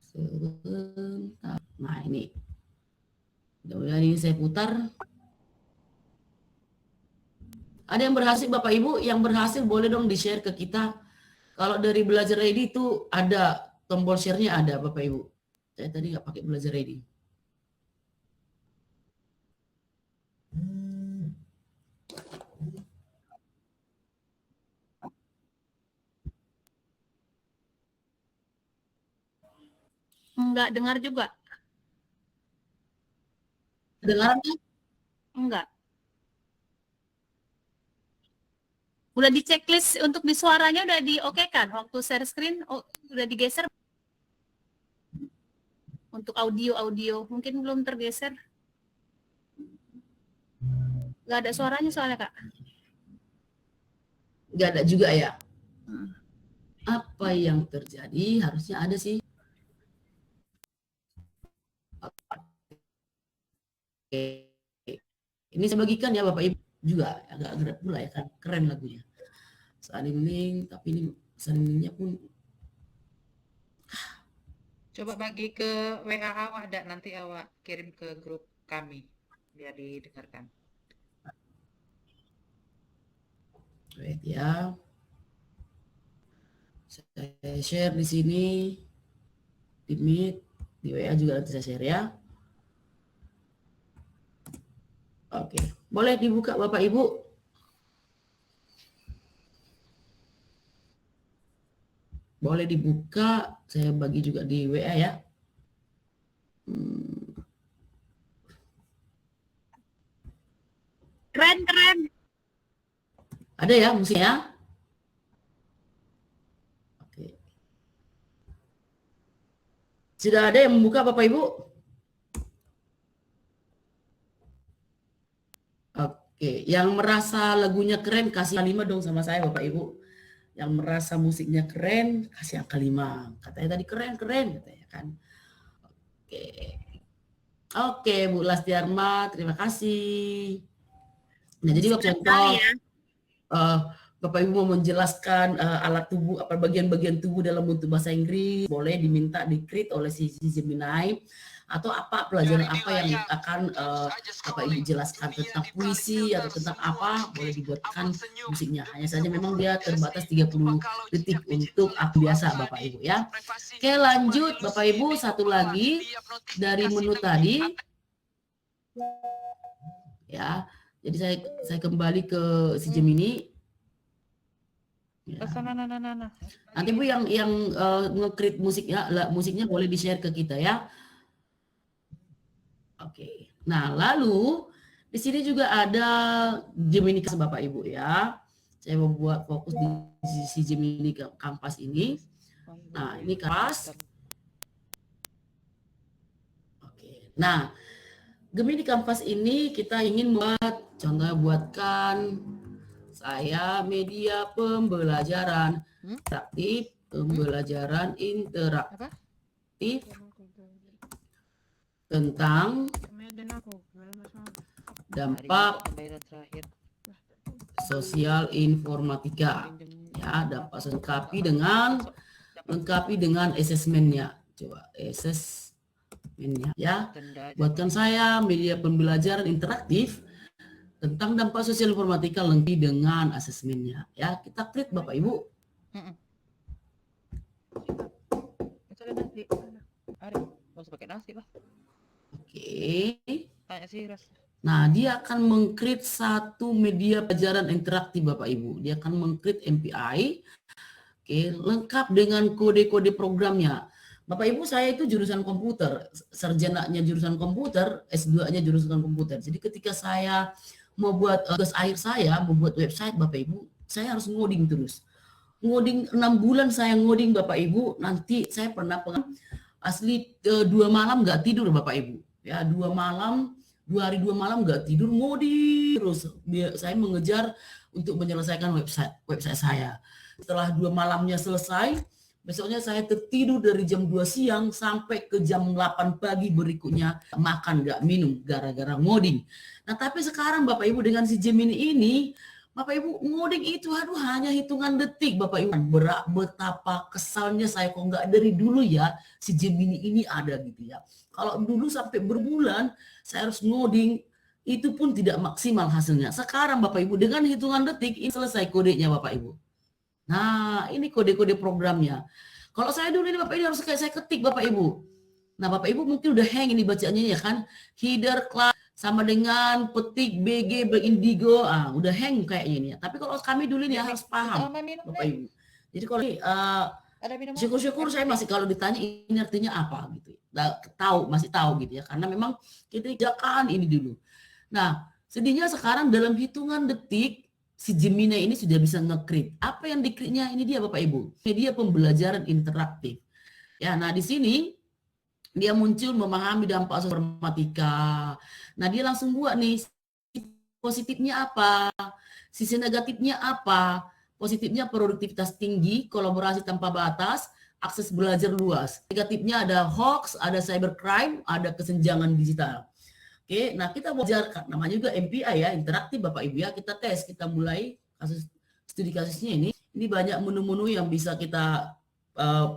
Sebentar. Nah, ini. Mudah-mudahan ini saya putar. Ada yang berhasil Bapak Ibu? Yang berhasil boleh dong di-share ke kita. Kalau dari Belajar Ready itu ada tombol share-nya, ada Bapak Ibu. Saya tadi nggak pakai Belajar Ready. Nggak dengar juga. Dengaran kan? Enggak. Udah di checklist untuk di suaranya udah di oke kan? Waktu share screen udah digeser. Untuk audio mungkin belum tergeser. Nggak ada suaranya soalnya Kak. Nggak ada juga ya? Apa yang terjadi? Harusnya ada sih. Oke. Ini saya bagikan ya Bapak Ibu juga, agak gerak pula ya kan, keren lagunya. Salin link, tapi ini salin linknya pun. Coba bagi ke WA awak, nanti awak kirim ke grup kami biar didengarkan. Wait ya. Saya share di sini, di Meet, di WA juga nanti saya share ya. Oke, boleh dibuka Bapak Ibu. Boleh dibuka, saya bagi juga di WA ya. Keren. Ada ya musiknya? Oke. Sudah ada yang membuka Bapak Ibu? Oke, yang merasa lagunya keren kasih 5 dong sama saya Bapak Ibu. Yang merasa musiknya keren kasih angka 5. Katanya tadi keren-keren katanya kan. Oke. Oke, Bu Lastiarma, terima kasih. Nah, jadi Bapak contoh ya. Bapak Ibu mau menjelaskan alat tubuh, apa bagian-bagian tubuh dalam bentuk bahasa Inggris, boleh diminta di-create oleh si Gemini, atau apa pelajaran apa yang akan Bapak Ibu jelaskan tentang puisi atau tentang apa, boleh dibuatkan musiknya. Hanya saja memang dia terbatas 30 detik untuk aku biasa Bapak Ibu ya. Oke, lanjut Bapak Ibu, satu lagi dari menu tadi. Ya, jadi saya kembali ke si Gemini. Ya. Nanti Bu yang nge-create musiknya boleh di-share ke kita ya. Oke. Nah, lalu di sini juga ada Gemini Bapak Ibu ya. Saya mau buat fokus di sisi Gemini Canvas ini. Nah, ini Canvas. Oke. Nah, Gemini Canvas ini kita ingin buat, contohnya buatkan saya media pembelajaran interaktif, pembelajaran interaktif tentang dampak sosial informatika. Ya, dampak lengkapi dengan asesmennya. Coba asesmennya ya. Buatkan saya media pembelajaran interaktif tentang dampak sosial informatika lengkap dengan asesmennya. Ya, kita klik Bapak Ibu. Oke. Nah, dia akan meng-create satu media pelajaran interaktif Bapak Ibu. Dia akan meng-create MPI. Oke, lengkap dengan kode-kode programnya. Bapak Ibu, saya itu jurusan komputer, sarjananya jurusan komputer, S2-nya jurusan komputer. Jadi ketika saya mau buat tugas akhir saya, membuat website Bapak Ibu, saya harus ngoding terus. Ngoding 6 bulan saya ngoding Bapak Ibu, nanti saya pernah asli 2 malam nggak tidur Bapak Ibu. Ya, 2 hari 2 malam nggak tidur ngoding terus. Saya mengejar untuk menyelesaikan website saya. Setelah 2 malamnya selesai, besoknya saya tertidur dari jam 2 siang sampai ke jam 8 pagi berikutnya, makan nggak minum gara-gara ngoding. Nah, tapi sekarang Bapak Ibu dengan si Gemini ini, Bapak Ibu ngoding itu hanya hitungan detik Bapak Ibu. Betapa kesalnya saya kok nggak dari dulu ya si Gemini ini ada gitu ya. Kalau dulu sampai berbulan saya harus ngoding, itu pun tidak maksimal hasilnya. Sekarang Bapak Ibu dengan hitungan detik ini selesai kodenya Bapak Ibu. Nah, ini kode-kode programnya. Kalau saya dulu ini Bapak ini harus kayak saya ketik Bapak Ibu. Nah, Bapak Ibu mungkin udah hang ini bacaannya ya kan. Header class sama dengan petik BG Indigo, udah hang kayaknya ini ya. Tapi kalau kami dulu ini harus paham Bapak Ibu. Jadi kalau ini syukur-syukur saya masih kalau ditanya ini artinya apa gitu. Masih tahu gitu ya. Karena memang kita kerjakan ini dulu. Nah, sedihnya sekarang dalam hitungan detik si Gemini ini sudah bisa nge-create. Apa yang di-create-nya ini dia Bapak Ibu. Media pembelajaran interaktif. Ya, nah di sini dia muncul memahami dampak sosial informatika. Nah, dia langsung buat nih positifnya apa, sisi negatifnya apa. Positifnya produktivitas tinggi, kolaborasi tanpa batas, akses belajar luas. Negatifnya ada hoax, ada cybercrime, ada kesenjangan digital. Oke, nah kita belajar, namanya juga MPI ya, interaktif Bapak Ibu ya, kita tes, kita mulai studi kasusnya ini banyak menu-menu yang bisa kita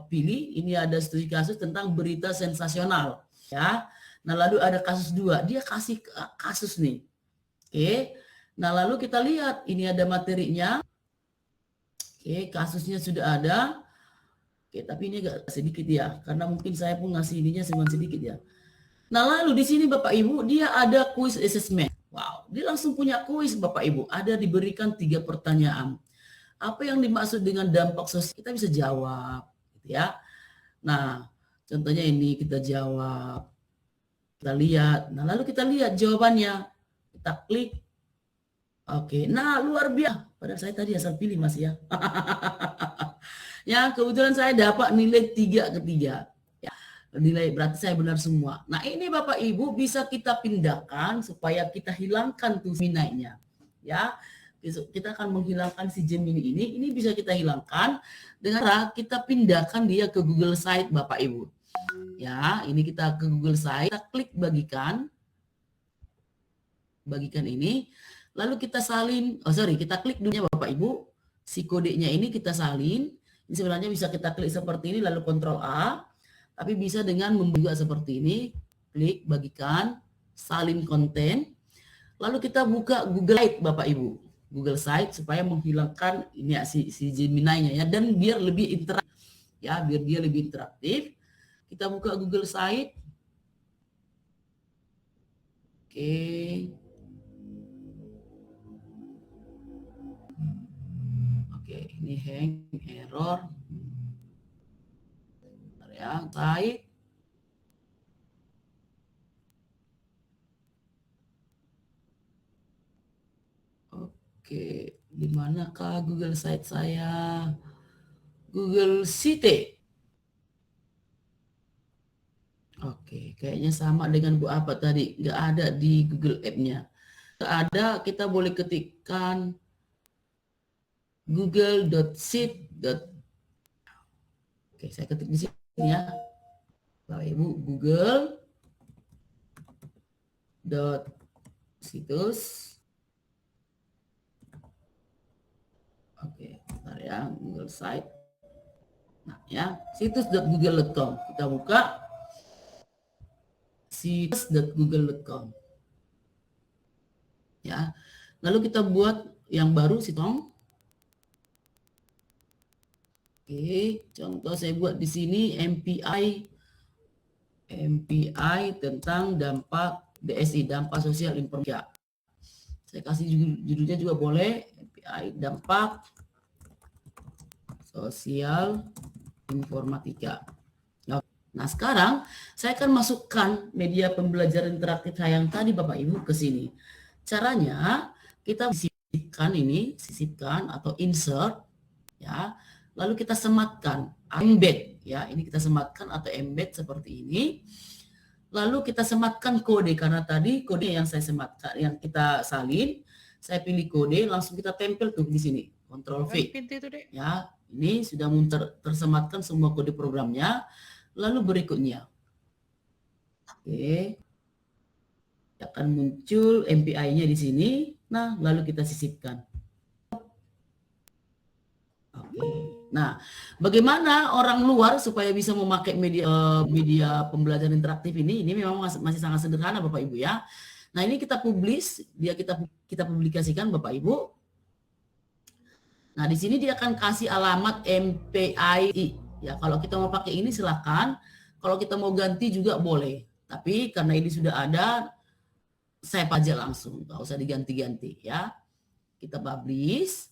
pilih. Ini ada studi kasus tentang berita sensasional ya. Nah lalu ada kasus 2, dia kasih kasus nih. Oke, nah lalu kita lihat, ini ada materinya. Oke, kasusnya sudah ada. Oke, tapi ini agak sedikit ya, karena mungkin saya pun ngasih ininya cuma sedikit ya. Nah lalu di sini Bapak Ibu dia ada quiz assessment. Wow, dia langsung punya quiz Bapak Ibu. Ada diberikan 3 pertanyaan. Apa yang dimaksud dengan dampak sosial? Kita bisa jawab, gitu ya. Nah contohnya ini kita jawab, kita lihat. Nah lalu kita lihat jawabannya, kita klik. Oke, nah luar biasa. Padahal saya tadi asal pilih Mas ya. Ya kebetulan saya dapat nilai 3/3. nilai berarti saya benar semua. Nah ini Bapak Ibu bisa kita pindahkan supaya kita hilangkan tuh Gemini-nya. Ya, kita akan menghilangkan si Gemini ini bisa kita hilangkan dengan cara kita pindahkan dia ke Google Site Bapak Ibu. Ya, ini kita ke Google Site, kita klik bagikan ini, lalu kita salin, kita klik dulu Bapak Ibu, si kodenya ini kita salin. Ini sebenarnya bisa kita klik seperti ini lalu Ctrl A, tapi bisa dengan membuka seperti ini, klik bagikan, salin konten, lalu kita buka Google Site Bapak Ibu, Google Site supaya menghilangkan ini ya, si Gemini-nya ya, dan biar lebih interaktif ya, biar dia lebih interaktif. Kita buka Google Site. Oke, ini hang, error. Bentar ya, Site. Oke, di manakah Google Site saya? Google Site. Oke, kayaknya sama dengan Bu apa tadi, nggak ada di Google App-nya. Nggak ada, kita boleh ketikkan google.sit. Oke, saya ketik di sini ya, Bapak Ibu, google.situs. Oke, bentar ya, Google Site. Nah ya, situs.google.com. Kita buka situs.google.com. Ya, lalu kita buat yang baru Sitong. Oke, contoh saya buat di sini MPI tentang dampak DSI, dampak sosial informatika. Saya kasih judulnya juga boleh, MPI dampak sosial informatika. Nah sekarang saya akan masukkan media pembelajaran interaktif saya yang tadi Bapak Ibu ke sini. Caranya kita sisipkan atau insert ya. Lalu kita sematkan, embed ya. Ini kita sematkan atau embed seperti ini. Lalu kita sematkan kode karena tadi kode yang saya sematkan, yang kita salin, saya pilih kode langsung kita tempel tuh di sini. Ctrl V. Ya, ini sudah tersematkan semua kode programnya. Lalu berikutnya, oke, akan muncul MPI-nya di sini. Nah, lalu kita sisipkan. Oke. Nah, bagaimana orang luar supaya bisa memakai media pembelajaran interaktif ini? Ini memang masih sangat sederhana, Bapak Ibu ya. Nah, ini kita publish, kita publikasikan, Bapak Ibu. Nah, di sini dia akan kasih alamat MPI. Ya, kalau kita mau pakai ini silakan. Kalau kita mau ganti juga boleh. Tapi karena ini sudah ada, saya aja langsung, nggak usah diganti-ganti ya. Kita publish.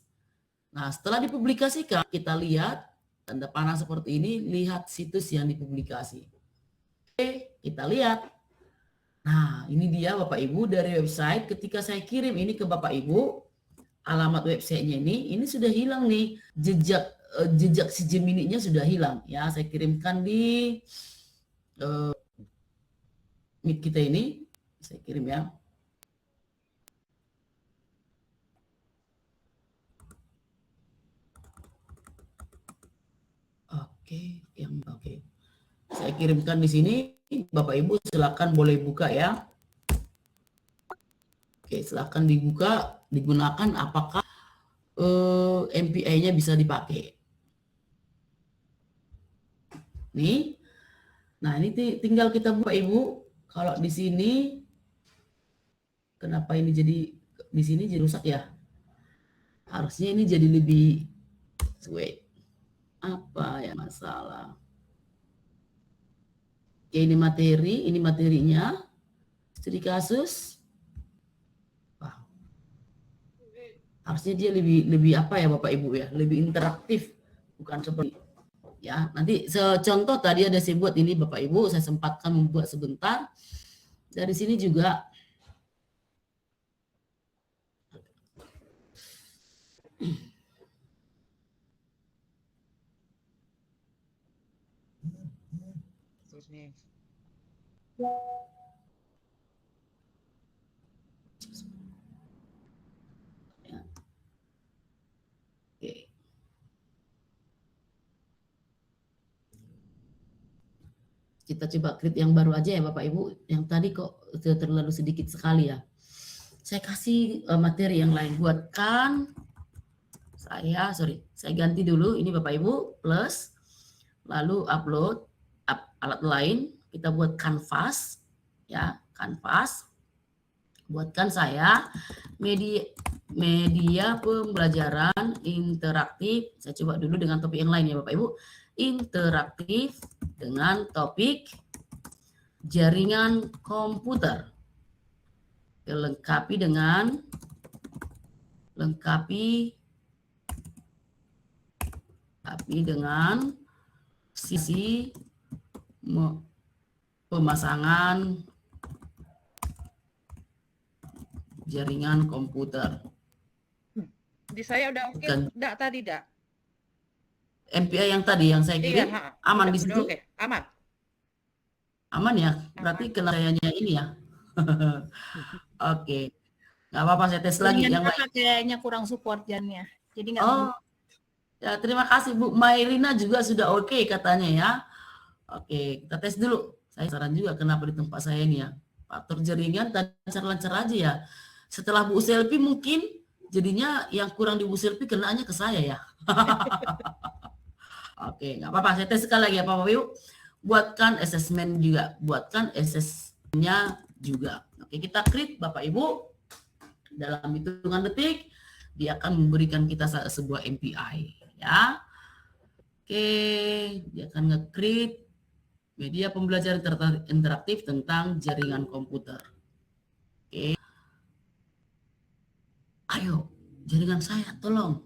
Nah, setelah dipublikasikan, kita lihat tanda panah seperti ini, lihat situs yang dipublikasi. Oke, kita lihat. Nah, ini dia Bapak Ibu dari website. Ketika saya kirim ini ke Bapak Ibu, alamat websitenya ini sudah hilang nih, jejak si Gemini-nya sudah hilang ya. Saya kirimkan di Meet kita ini, saya kirim ya. Oke. Saya kirimkan di sini, Bapak Ibu silakan boleh buka ya. Oke, silakan dibuka, digunakan apakah MPI-nya bisa dipakai. Nih. Nah, ini tinggal kita Bapak Ibu, kalau di sini kenapa ini jadi di sini jadi rusak ya? Harusnya ini jadi lebih wait. Apa ya masalah? Oke, ini materinya. Studi kasus. Wah. Harusnya dia lebih apa ya Bapak Ibu ya? Lebih interaktif, bukan seperti ya. Nanti contoh tadi ada saya buat ini Bapak Ibu, saya sempatkan membuat sebentar. Dari sini juga nih. Ya. Oke. Kita coba create yang baru aja ya Bapak Ibu. Yang tadi kok terlalu sedikit sekali ya. Saya kasih materi yang lain. Buatkan saya ganti dulu ini Bapak Ibu plus lalu upload alat lain, kita buat kanvas ya, kanvas. Buatkan saya media pembelajaran interaktif. Saya coba dulu dengan topik yang lain ya Bapak Ibu. Interaktif dengan topik jaringan komputer. Lengkapi dengan sisi pemasangan jaringan komputer. Di saya udah oke, enggak tadi, Dak? MPI yang tadi yang saya kirim aman di situ? Oke, aman. Aman ya? Berarti kena sayanya ini ya. Oke. Nggak apa-apa, saya tes lagi yang lain. Kayaknya kurang support Jannya. Jadi nggak. Oh. Ya, terima kasih Bu Mairina juga sudah oke katanya ya. Oke, kita tes dulu. Saya saran juga kenapa di tempat saya ini ya. Faktor jaringan lancar-lancar aja ya. Setelah Bu Selfie mungkin jadinya yang kurang di Bu Selfie kenaannya ke saya ya. Oke, nggak apa-apa. Saya tes sekali lagi ya Pak Ibu. Buatkan assessment juga. Buatkan assessment-nya juga. Oke, kita create Bapak Ibu. Dalam hitungan detik, dia akan memberikan kita sebuah MPI. Ya. Oke, dia akan nge-create media pembelajaran interaktif tentang jaringan komputer. Oke. Ayo, jaringan saya, tolong.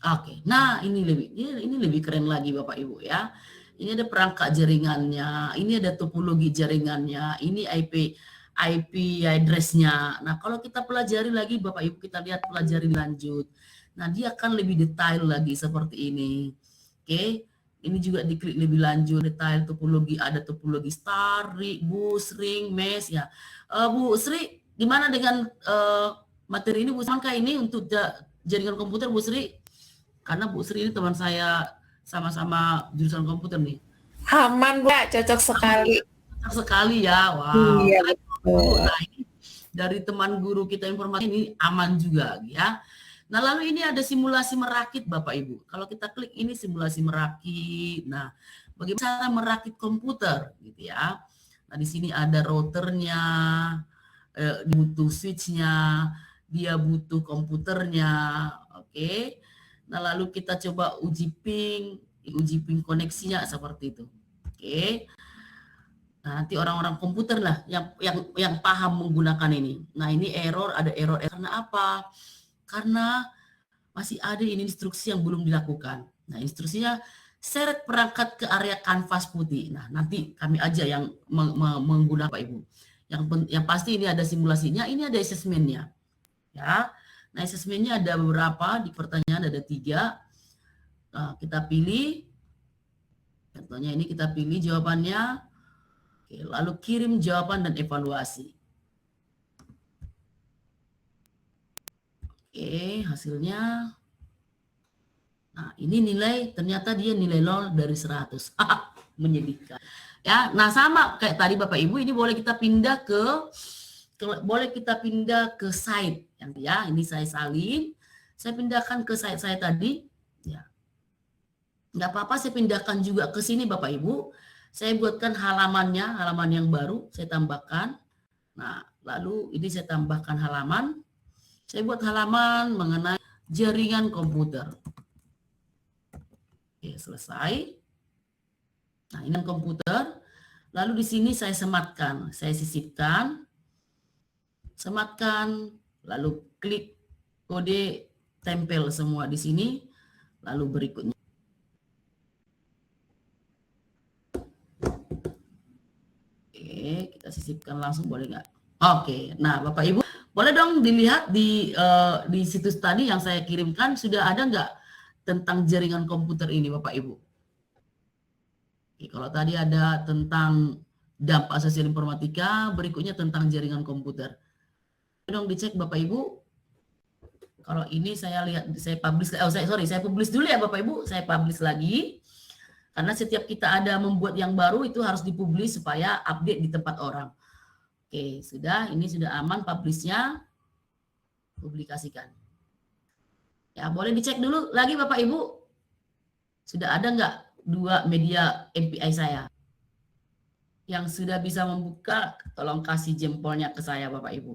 Oke, nah ini lebih keren lagi Bapak Ibu ya. Ini ada perangkat jaringannya, ini ada topologi jaringannya, ini IP address-nya. Nah, kalau kita pelajari lagi Bapak Ibu, kita lihat pelajari lanjut. Nah, dia akan lebih detail lagi seperti ini. Oke, ini juga diklik lebih lanjut, detail topologi, ada topologi star, bus, ring, mesh ya. Bu Sri, gimana dengan materi ini Bu? Sangka ini untuk jaringan komputer Bu Sri? Karena Bu Sri ini teman saya sama-sama jurusan komputer nih. Aman Bu, cocok sekali. Cocok sekali ya, wow. Iya, nah, ini dari teman guru kita informasi ini aman juga ya. Nah lalu ini ada simulasi merakit Bapak Ibu. Kalau kita klik ini simulasi merakit. Nah bagaimana cara merakit komputer gitu ya. Nah di sini ada routernya, butuh switchnya, dia butuh komputernya, oke. Nah lalu kita coba uji ping koneksinya seperti itu, oke. Nah, nanti orang-orang komputer lah yang paham menggunakan ini. Nah ini ada error karena apa? Karena masih ada ini instruksi yang belum dilakukan. Nah instruksinya seret perangkat ke area kanvas putih. Nah nanti kami aja yang menggunakan Pak Ibu. Yang pasti ini ada simulasinya, ini ada assessment-nya. Ya. Nah, assessment-nya ada beberapa, di pertanyaan ada 3. Nah, kita pilih, contohnya ini kita pilih jawabannya, oke, lalu kirim jawaban dan evaluasi. Oke, hasilnya, nah ini nilai, ternyata dia nilai 0 dari 100, menyedihkan. Ya, nah sama kayak tadi Bapak Ibu, ini boleh kita pindah ke site yang ya ini saya salin, saya pindahkan ke site saya tadi ya, nggak apa-apa saya pindahkan juga ke sini Bapak Ibu, saya buatkan halaman yang baru saya tambahkan. Nah lalu ini saya tambahkan halaman, saya buat halaman mengenai jaringan komputer. Oke, selesai. Nah ini komputer, lalu di sini saya sematkan, saya sisipkan, sematkan, lalu klik kode tempel semua di sini, lalu berikutnya. Oke, kita sisipkan langsung boleh nggak? Oke, nah Bapak Ibu, boleh dong dilihat di situs tadi yang saya kirimkan, sudah ada nggak tentang jaringan komputer ini Bapak Ibu. Oke, kalau tadi ada tentang dampak sosial informatika, berikutnya tentang jaringan komputer. Dong dicek Bapak Ibu. Kalau ini saya lihat, saya publish, saya publish dulu ya Bapak Ibu, saya publish lagi. Karena setiap kita ada membuat yang baru itu harus dipublish supaya update di tempat orang. Oke, sudah, ini sudah aman publishnya, publikasikan. Ya, boleh dicek dulu lagi Bapak Ibu. Sudah ada nggak 2 media MPI saya? Yang sudah bisa membuka, tolong kasih jempolnya ke saya Bapak Ibu.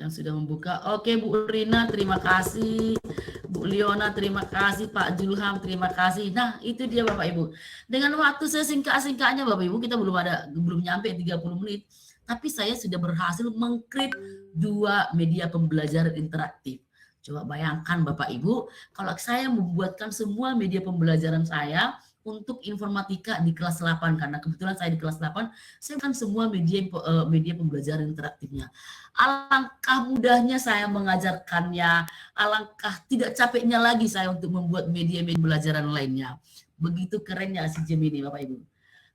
Yang sudah membuka, oke Bu Rina, terima kasih. Bu Liona, terima kasih. Pak Julham, terima kasih. Nah, itu dia Bapak Ibu. Dengan waktu sesingkat-singkatnya Bapak Ibu, kita belum nyampe 30 menit. Tapi saya sudah berhasil meng-create 2 media pembelajaran interaktif. Coba bayangkan Bapak Ibu, kalau saya membuatkan semua media pembelajaran saya untuk informatika di kelas 8, karena kebetulan saya di kelas 8, saya kan semua media pembelajaran interaktifnya. Alangkah mudahnya saya mengajarkannya, alangkah tidak capeknya lagi saya untuk membuat media-media pembelajaran lainnya. Begitu kerennya si Gemini Bapak Ibu.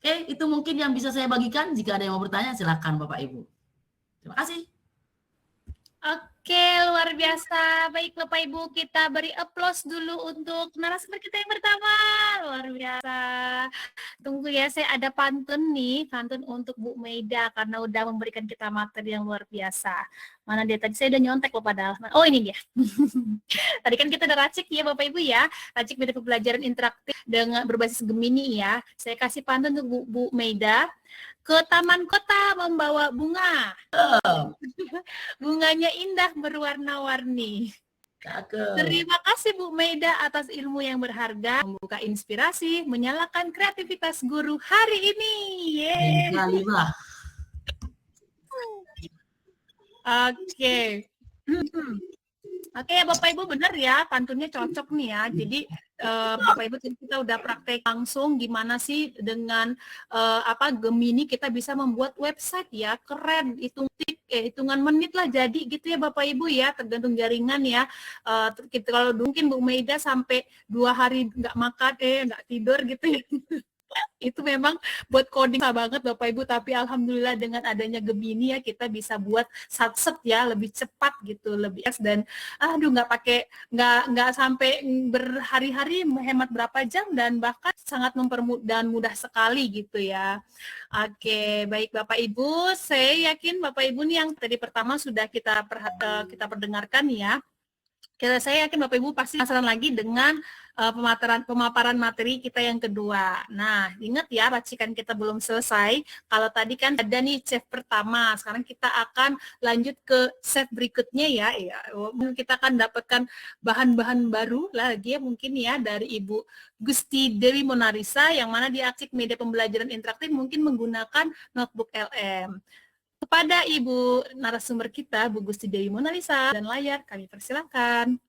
Oke, itu mungkin yang bisa saya bagikan. Jika ada yang mau bertanya, silakan Bapak Ibu. Terima kasih. Oke, luar biasa. Baik Bapak Ibu, kita beri aplaus dulu untuk narasumber kita yang pertama. Luar biasa. Tunggu ya, saya ada pantun nih, pantun untuk Bu Meida karena udah memberikan kita materi yang luar biasa. Mana dia tadi? Saya udah nyontek loh padahal. Oh, ini dia. Tadi kan kita udah racik ya Bapak Ibu ya. Racik media pembelajaran interaktif dengan berbasis Gemini ya. Saya kasih pantun untuk Bu Meida. Ke taman kota membawa bunga. Bunganya indah berwarna-warni. Terima kasih Bu Meida atas ilmu yang berharga, membuka inspirasi, menyalakan kreativitas guru hari ini. Yeay. Oke. Oke ya Bapak Ibu, benar ya, pantunnya cocok nih ya. Jadi Bapak Ibu kita udah praktek langsung gimana sih dengan Gemini kita bisa membuat website ya, keren, hitungan menit lah jadi gitu ya Bapak Ibu ya, tergantung jaringan ya. Kalau mungkin Bu Meida sampai 2 hari nggak makan, nggak tidur gitu ya. Itu memang buat coding susah banget Bapak Ibu, tapi alhamdulillah dengan adanya Gemini ya kita bisa buat satset ya, lebih cepat gitu, lebih dan nggak sampai berhari-hari, menghemat berapa jam dan bahkan sangat mempermudah dan mudah sekali gitu ya. Oke, baik Bapak Ibu, saya yakin Bapak Ibu nih yang tadi pertama sudah kita perdengarkan ya. Saya yakin Bapak Ibu pasti penasaran lagi dengan pemaparan materi kita yang kedua. Nah, ingat ya, racikan kita belum selesai. Kalau tadi kan ada nih chef pertama, sekarang kita akan lanjut ke chef berikutnya ya. Kita akan dapatkan bahan-bahan baru lagi ya mungkin ya dari Ibu Gusti Dewi Monarisa, yang mana di Acik Media Pembelajaran Interaktif mungkin menggunakan notebook LM. Kepada Ibu narasumber kita, Bu Gusti Dewi Monalisa, dan layar kami persilakan.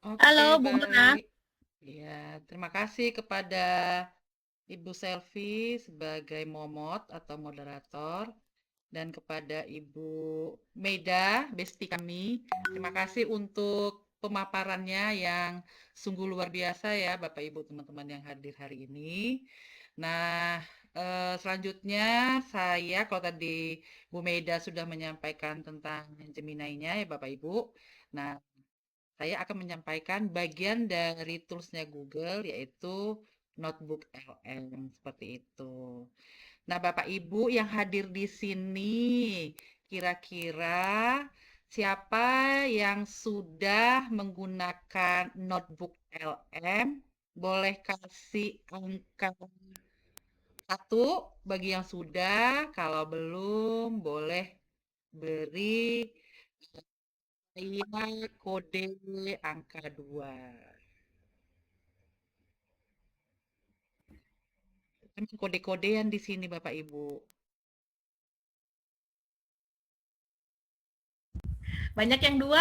Oke, Halo, Bu Mona. Ya, terima kasih kepada Ibu Selvi sebagai momot atau moderator, dan kepada Ibu Meida, besti kami. Terima kasih untuk pemaparannya yang sungguh luar biasa ya Bapak Ibu teman-teman yang hadir hari ini. Nah, selanjutnya kalau tadi Bu Meida sudah menyampaikan tentang Gemini-nya ya Bapak Ibu. Nah, saya akan menyampaikan bagian dari toolsnya Google, yaitu Notebook LM, seperti itu. Nah, Bapak Ibu yang hadir di sini, kira-kira siapa yang sudah menggunakan Notebook LM? Boleh kasih angka 1 bagi yang sudah, kalau belum boleh beri kode angka 2. Kode-kodean di sini Bapak Ibu. Banyak yang 2.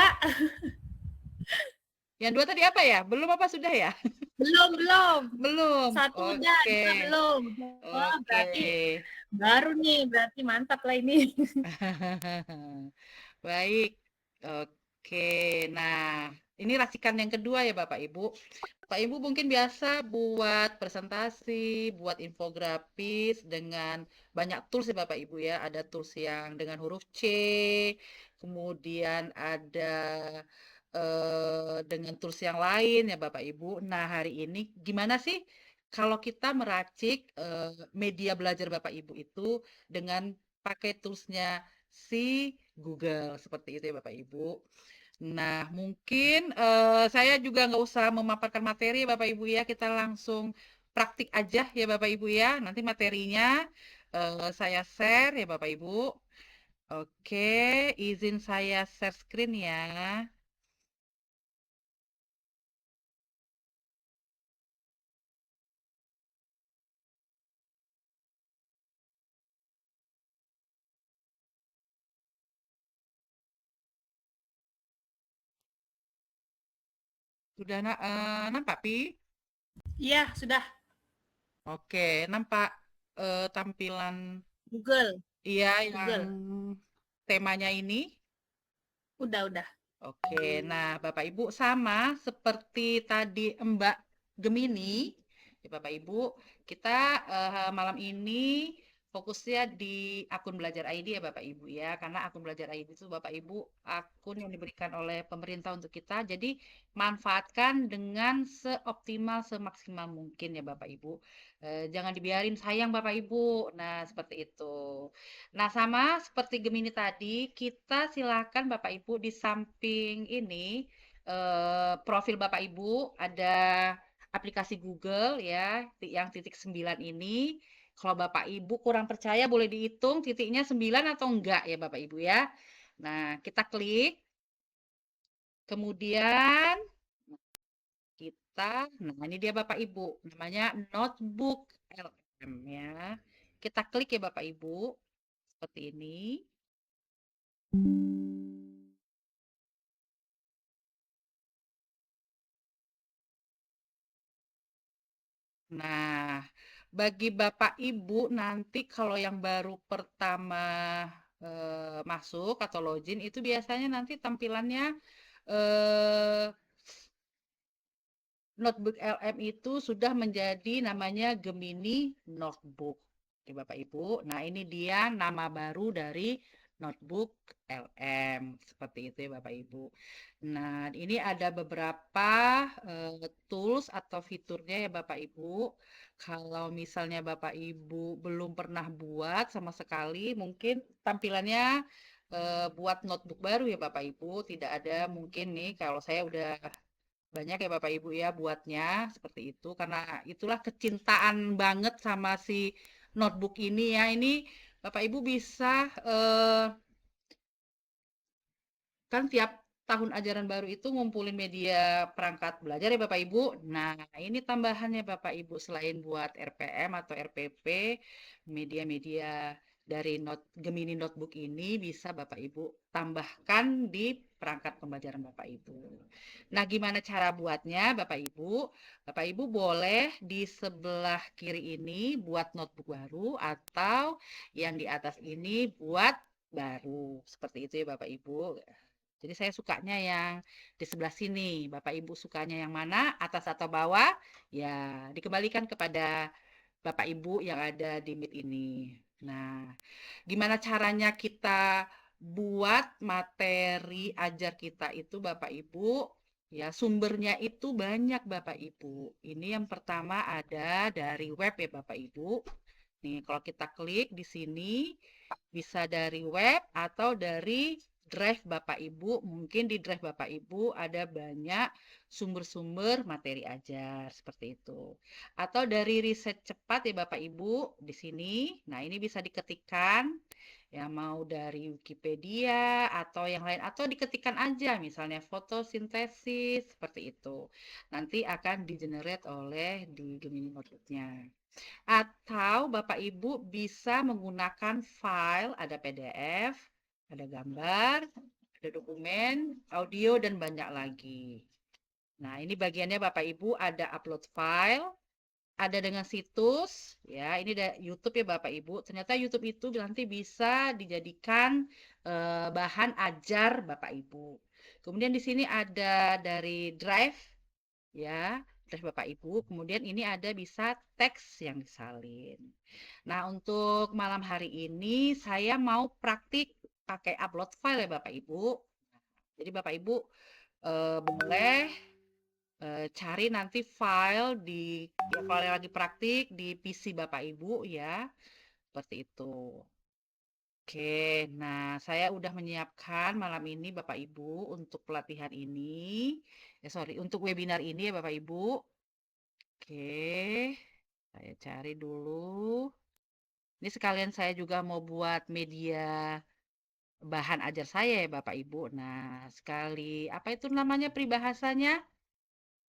Yang 2 tadi apa ya? Belum apa sudah ya? Belum. Belum. Satu udah, Oke. dua belum. Wah, Oke. berarti baru nih, berarti mantap lah ini. Baik. Oke. Nah, ini racikan yang kedua ya Bapak Ibu. Bapak Ibu mungkin biasa buat presentasi, buat infografis dengan banyak tools ya Bapak Ibu ya. Ada tools yang dengan huruf C, kemudian ada dengan tools yang lain ya Bapak Ibu. Nah, hari ini gimana sih kalau kita meracik media belajar Bapak Ibu itu dengan pakai toolsnya si Google seperti itu ya Bapak Ibu. Nah, mungkin saya juga nggak usah memaparkan materi ya Bapak Ibu ya, kita langsung praktik aja ya Bapak Ibu ya. Nanti materinya saya share ya Bapak Ibu. Oke, izin saya share screen ya. Sudah nampak, Pi? Iya, sudah Oke, nampak tampilan Google. iya yang Google. temanya ini. Udah. Oke, nah Bapak Ibu sama seperti tadi Mbak Gemini, ya Bapak Ibu, kita malam ini fokusnya di akun Belajar ID ya Bapak Ibu ya, karena akun Belajar ID itu Bapak Ibu akun yang diberikan oleh pemerintah untuk kita, jadi manfaatkan dengan seoptimal, semaksimal mungkin ya Bapak Ibu. Jangan dibiarin sayang Bapak Ibu. Nah, seperti itu. Nah, sama seperti Gemini tadi, kita silakan Bapak Ibu di samping ini profil Bapak Ibu ada aplikasi Google ya, yang titik 9 ini. Kalau Bapak Ibu kurang percaya boleh dihitung titiknya 9 atau enggak ya Bapak Ibu ya. Nah, kita klik. Kemudian nah ini dia Bapak Ibu, namanya Notebook LM ya. Kita klik ya Bapak Ibu, seperti ini. Nah, bagi Bapak Ibu nanti kalau yang baru pertama masuk atau login itu biasanya nanti tampilannya eh, notebook LM itu sudah menjadi namanya Gemini Notebook. Oke, Bapak Ibu. Nah, ini dia nama baru dari notebook LM. Seperti itu ya Bapak Ibu. Nah, ini ada beberapa tools atau fiturnya ya Bapak Ibu. Kalau misalnya Bapak Ibu belum pernah buat sama sekali, mungkin tampilannya buat notebook baru ya Bapak Ibu. Tidak ada mungkin nih kalau saya udah banyak ya Bapak Ibu ya buatnya seperti itu karena itulah kecintaan banget sama si notebook ini ya. Ini Bapak Ibu bisa kan tiap tahun ajaran baru itu ngumpulin media perangkat belajar ya Bapak Ibu. Nah, ini tambahannya Bapak Ibu selain buat RPM atau RPP, media-media dari Gemini Notebook ini bisa Bapak Ibu tambahkan di perangkat pembelajaran Bapak Ibu. Nah, gimana cara buatnya Bapak Ibu? Bapak Ibu boleh di sebelah kiri ini buat notebook baru atau yang di atas ini buat baru. Seperti itu ya Bapak Ibu. Jadi saya sukanya yang di sebelah sini. Bapak Ibu sukanya yang mana? Atas atau bawah? Ya, dikembalikan kepada Bapak Ibu yang ada di Meet ini. Nah, gimana caranya kita buat materi ajar kita itu Bapak Ibu? Ya, sumbernya itu banyak Bapak Ibu. Ini yang pertama ada dari web ya Bapak Ibu. Nih, kalau kita klik di sini bisa dari web atau dari drive Bapak Ibu. Mungkin di drive Bapak Ibu ada banyak sumber-sumber materi ajar seperti itu. Atau dari riset cepat ya Bapak Ibu di sini. Nah, ini bisa diketikkan ya mau dari Wikipedia atau yang lain atau diketikkan aja misalnya fotosintesis seperti itu. Nanti akan di-generate oleh di Gemini Notebook-nya. Atau Bapak Ibu bisa menggunakan file, ada PDF, ada gambar, ada dokumen, audio, dan banyak lagi. Nah, ini bagiannya Bapak Ibu ada upload file, ada dengan situs, ya. Ini ada YouTube ya Bapak Ibu. Ternyata YouTube itu nanti bisa dijadikan bahan ajar Bapak Ibu. Kemudian di sini ada dari Drive, ya, Drive Bapak Ibu. Kemudian ini ada bisa teks yang disalin. Nah, untuk malam hari ini saya mau praktik pakai upload file ya Bapak Ibu. Jadi Bapak Ibu boleh cari nanti file di ya kalau lagi praktik di PC Bapak Ibu ya, seperti itu. Oke, nah saya udah menyiapkan malam ini Bapak Ibu untuk pelatihan ini. Sorry, untuk webinar ini ya Bapak Ibu. Oke, saya cari dulu. Ini sekalian saya juga mau buat media bahan ajar saya ya Bapak Ibu. Nah, sekali apa itu namanya peribahasanya?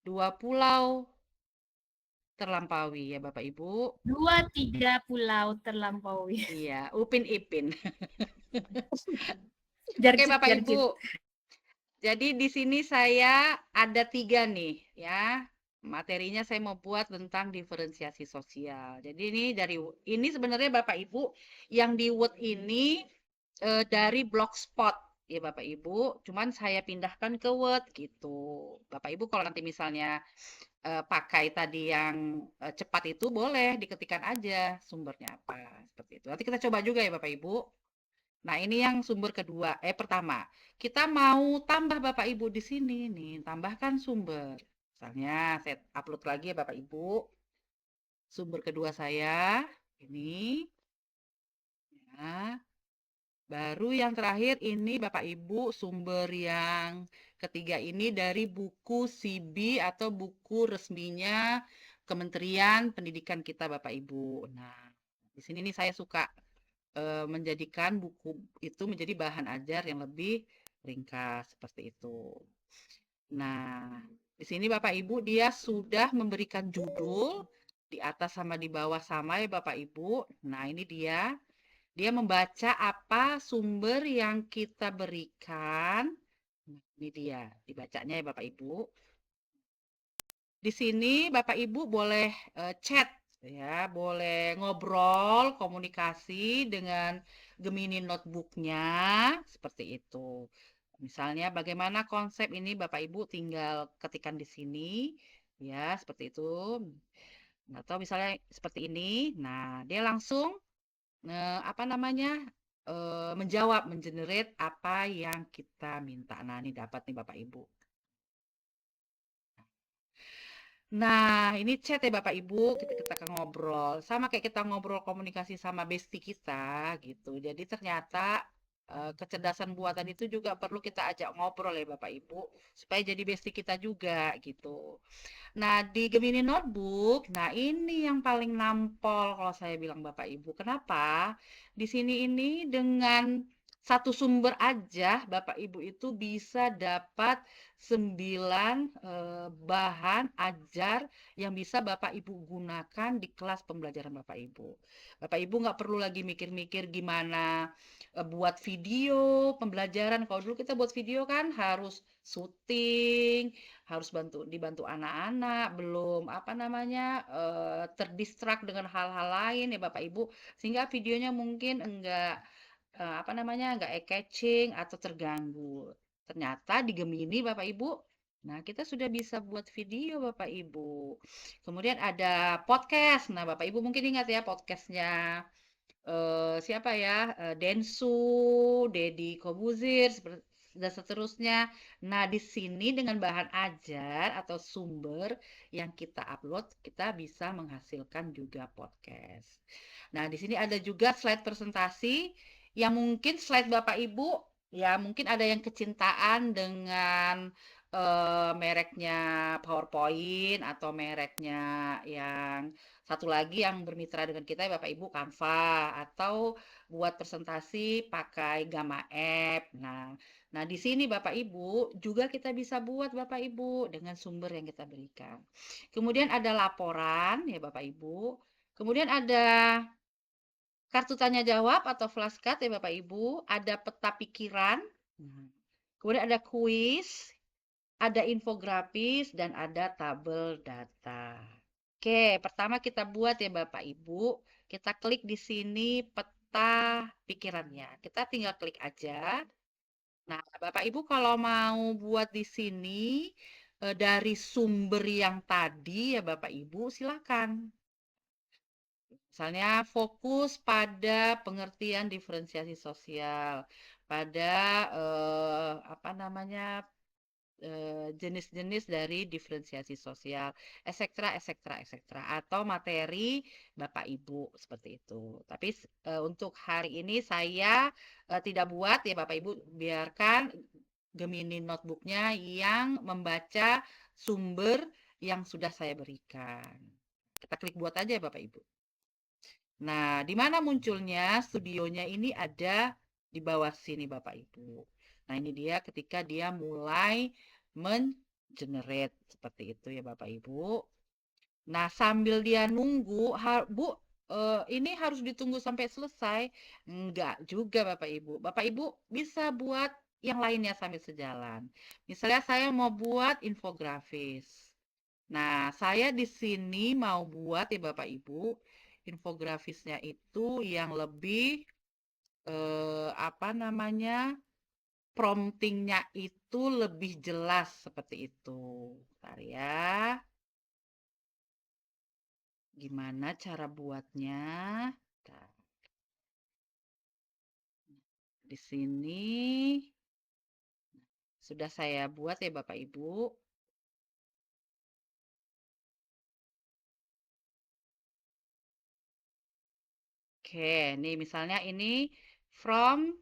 Dua pulau terlampaui ya Bapak Ibu. 2-3 pulau terlampaui. Iya, Upin Ipin. Oke Jarjit, Bapak jarjit. Ibu, jadi di sini saya ada 3 nih ya. Materinya saya mau buat tentang diferensiasi sosial. Jadi ini sebenarnya Bapak Ibu yang di Word ini dari Blogspot ya Bapak Ibu. Cuman saya pindahkan ke Word gitu. Bapak Ibu kalau nanti misalnya pakai tadi yang cepat itu boleh diketikkan aja sumbernya apa seperti itu. Nanti kita coba juga ya Bapak Ibu. Nah, ini yang sumber kedua, pertama, kita mau tambah Bapak Ibu di sini nih, tambahkan sumber. Misalnya saya upload lagi ya Bapak Ibu, sumber kedua saya, ini, ya. Baru yang terakhir ini Bapak Ibu, sumber yang ketiga ini dari buku CB atau buku resminya Kementerian Pendidikan kita Bapak Ibu. Nah, di sini nih saya suka menjadikan buku itu menjadi bahan ajar yang lebih ringkas seperti itu. Nah, di sini Bapak Ibu dia sudah memberikan judul di atas sama di bawah sama ya Bapak Ibu. Nah, ini dia. Dia membaca apa sumber yang kita berikan. Nah, ini dia, dibacanya ya Bapak Ibu. Di sini Bapak Ibu boleh chat ya, boleh ngobrol, komunikasi dengan Gemini notebooknya seperti itu. Misalnya bagaimana konsep ini Bapak Ibu tinggal ketikkan di sini ya, seperti itu. Atau misalnya seperti ini. Nah, dia langsung apa namanya? Menjawab, mengenerate apa yang kita minta. Nah, ini dapat nih Bapak Ibu. Nah, ini chat ya Bapak Ibu, kita akan ngobrol. Sama kayak kita ngobrol komunikasi sama bestie kita gitu. Jadi ternyata kecerdasan buatan itu juga perlu kita ajak ngobrol ya Bapak Ibu, supaya jadi bestie kita juga gitu. Nah, di Gemini Notebook, nah ini yang paling nampol kalau saya bilang Bapak Ibu. Kenapa? Di sini ini dengan satu sumber aja Bapak Ibu itu bisa dapat 9 bahan ajar yang bisa Bapak Ibu gunakan di kelas pembelajaran Bapak Ibu. Bapak Ibu nggak perlu lagi mikir-mikir gimana buat video pembelajaran. Kalau dulu kita buat video kan harus syuting, harus dibantu anak-anak, belum apa namanya terdistrak dengan hal-hal lain ya Bapak Ibu, sehingga videonya mungkin enggak apa namanya enggak eye-catching atau terganggu. Ternyata di Gemini Bapak Ibu, nah kita sudah bisa buat video Bapak Ibu. Kemudian ada podcast. Nah Bapak Ibu mungkin ingat ya podcastnya siapa ya, Densu, Deddy Kobuzir, dan seterusnya. Nah, di sini dengan bahan ajar atau sumber yang kita upload, kita bisa menghasilkan juga podcast. Nah, di sini ada juga slide presentasi yang mungkin slide Bapak Ibu, ya mungkin ada yang kecintaan dengan mereknya PowerPoint atau mereknya yang satu lagi yang bermitra dengan kita Bapak Ibu Canva atau buat presentasi pakai Gamma App. Nah di sini Bapak Ibu juga kita bisa buat Bapak Ibu dengan sumber yang kita berikan. Kemudian ada laporan ya Bapak Ibu. Kemudian ada kartu tanya jawab atau flashcard ya Bapak Ibu. Ada peta pikiran. Kemudian ada kuis. ada infografis dan ada tabel data. Oke, pertama kita buat ya Bapak Ibu. Kita klik di sini peta pikirannya. Kita tinggal klik aja. Nah, Bapak Ibu kalau mau buat di sini dari sumber yang tadi ya Bapak Ibu silakan. Misalnya fokus pada pengertian diferensiasi sosial, pada apa namanya jenis-jenis dari diferensiasi sosial, etc., etc., etc., atau materi Bapak Ibu seperti itu. Tapi untuk hari ini saya tidak buat ya Bapak Ibu, biarkan Gemini notebooknya yang membaca sumber yang sudah saya berikan. Kita klik buat aja Bapak Ibu. Nah, di mana munculnya studionya ini ada di bawah sini Bapak Ibu. Nah, ini dia ketika dia mulai mengenerate seperti itu ya Bapak Ibu. Nah, sambil dia nunggu, Bu, ini harus ditunggu sampai selesai. Enggak juga Bapak Ibu. Bapak Ibu bisa buat yang lainnya sambil sejalan. Misalnya saya mau buat infografis. Nah, saya di sini mau buat ya Bapak Ibu, infografisnya itu yang lebih apa namanya? Promptingnya itu lebih jelas seperti itu. Bentar ya. Gimana cara buatnya? Bentar. Di sini sudah saya buat ya Bapak Ibu. Oke, nih misalnya ini from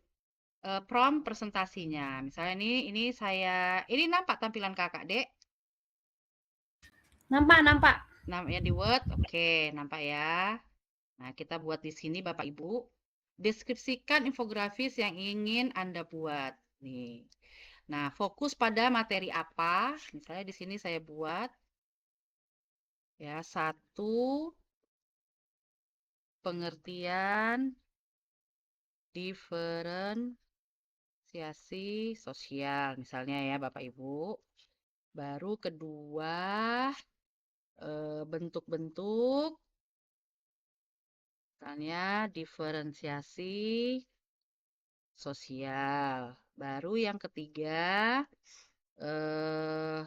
presentasinya. Misalnya ini saya ini nampak tampilan Kakak, Dek? Nampak, nampak. Namanya di Word. Oke, nampak ya. Nah, kita buat di sini Bapak Ibu. Deskripsikan infografis yang ingin Anda buat. Nih. Nah, fokus pada materi apa? Misalnya di sini saya buat ya satu pengertian diferensiasi sosial misalnya ya Bapak Ibu. Baru kedua bentuk-bentuk misalnya diferensiasi sosial. Baru yang ketiga eh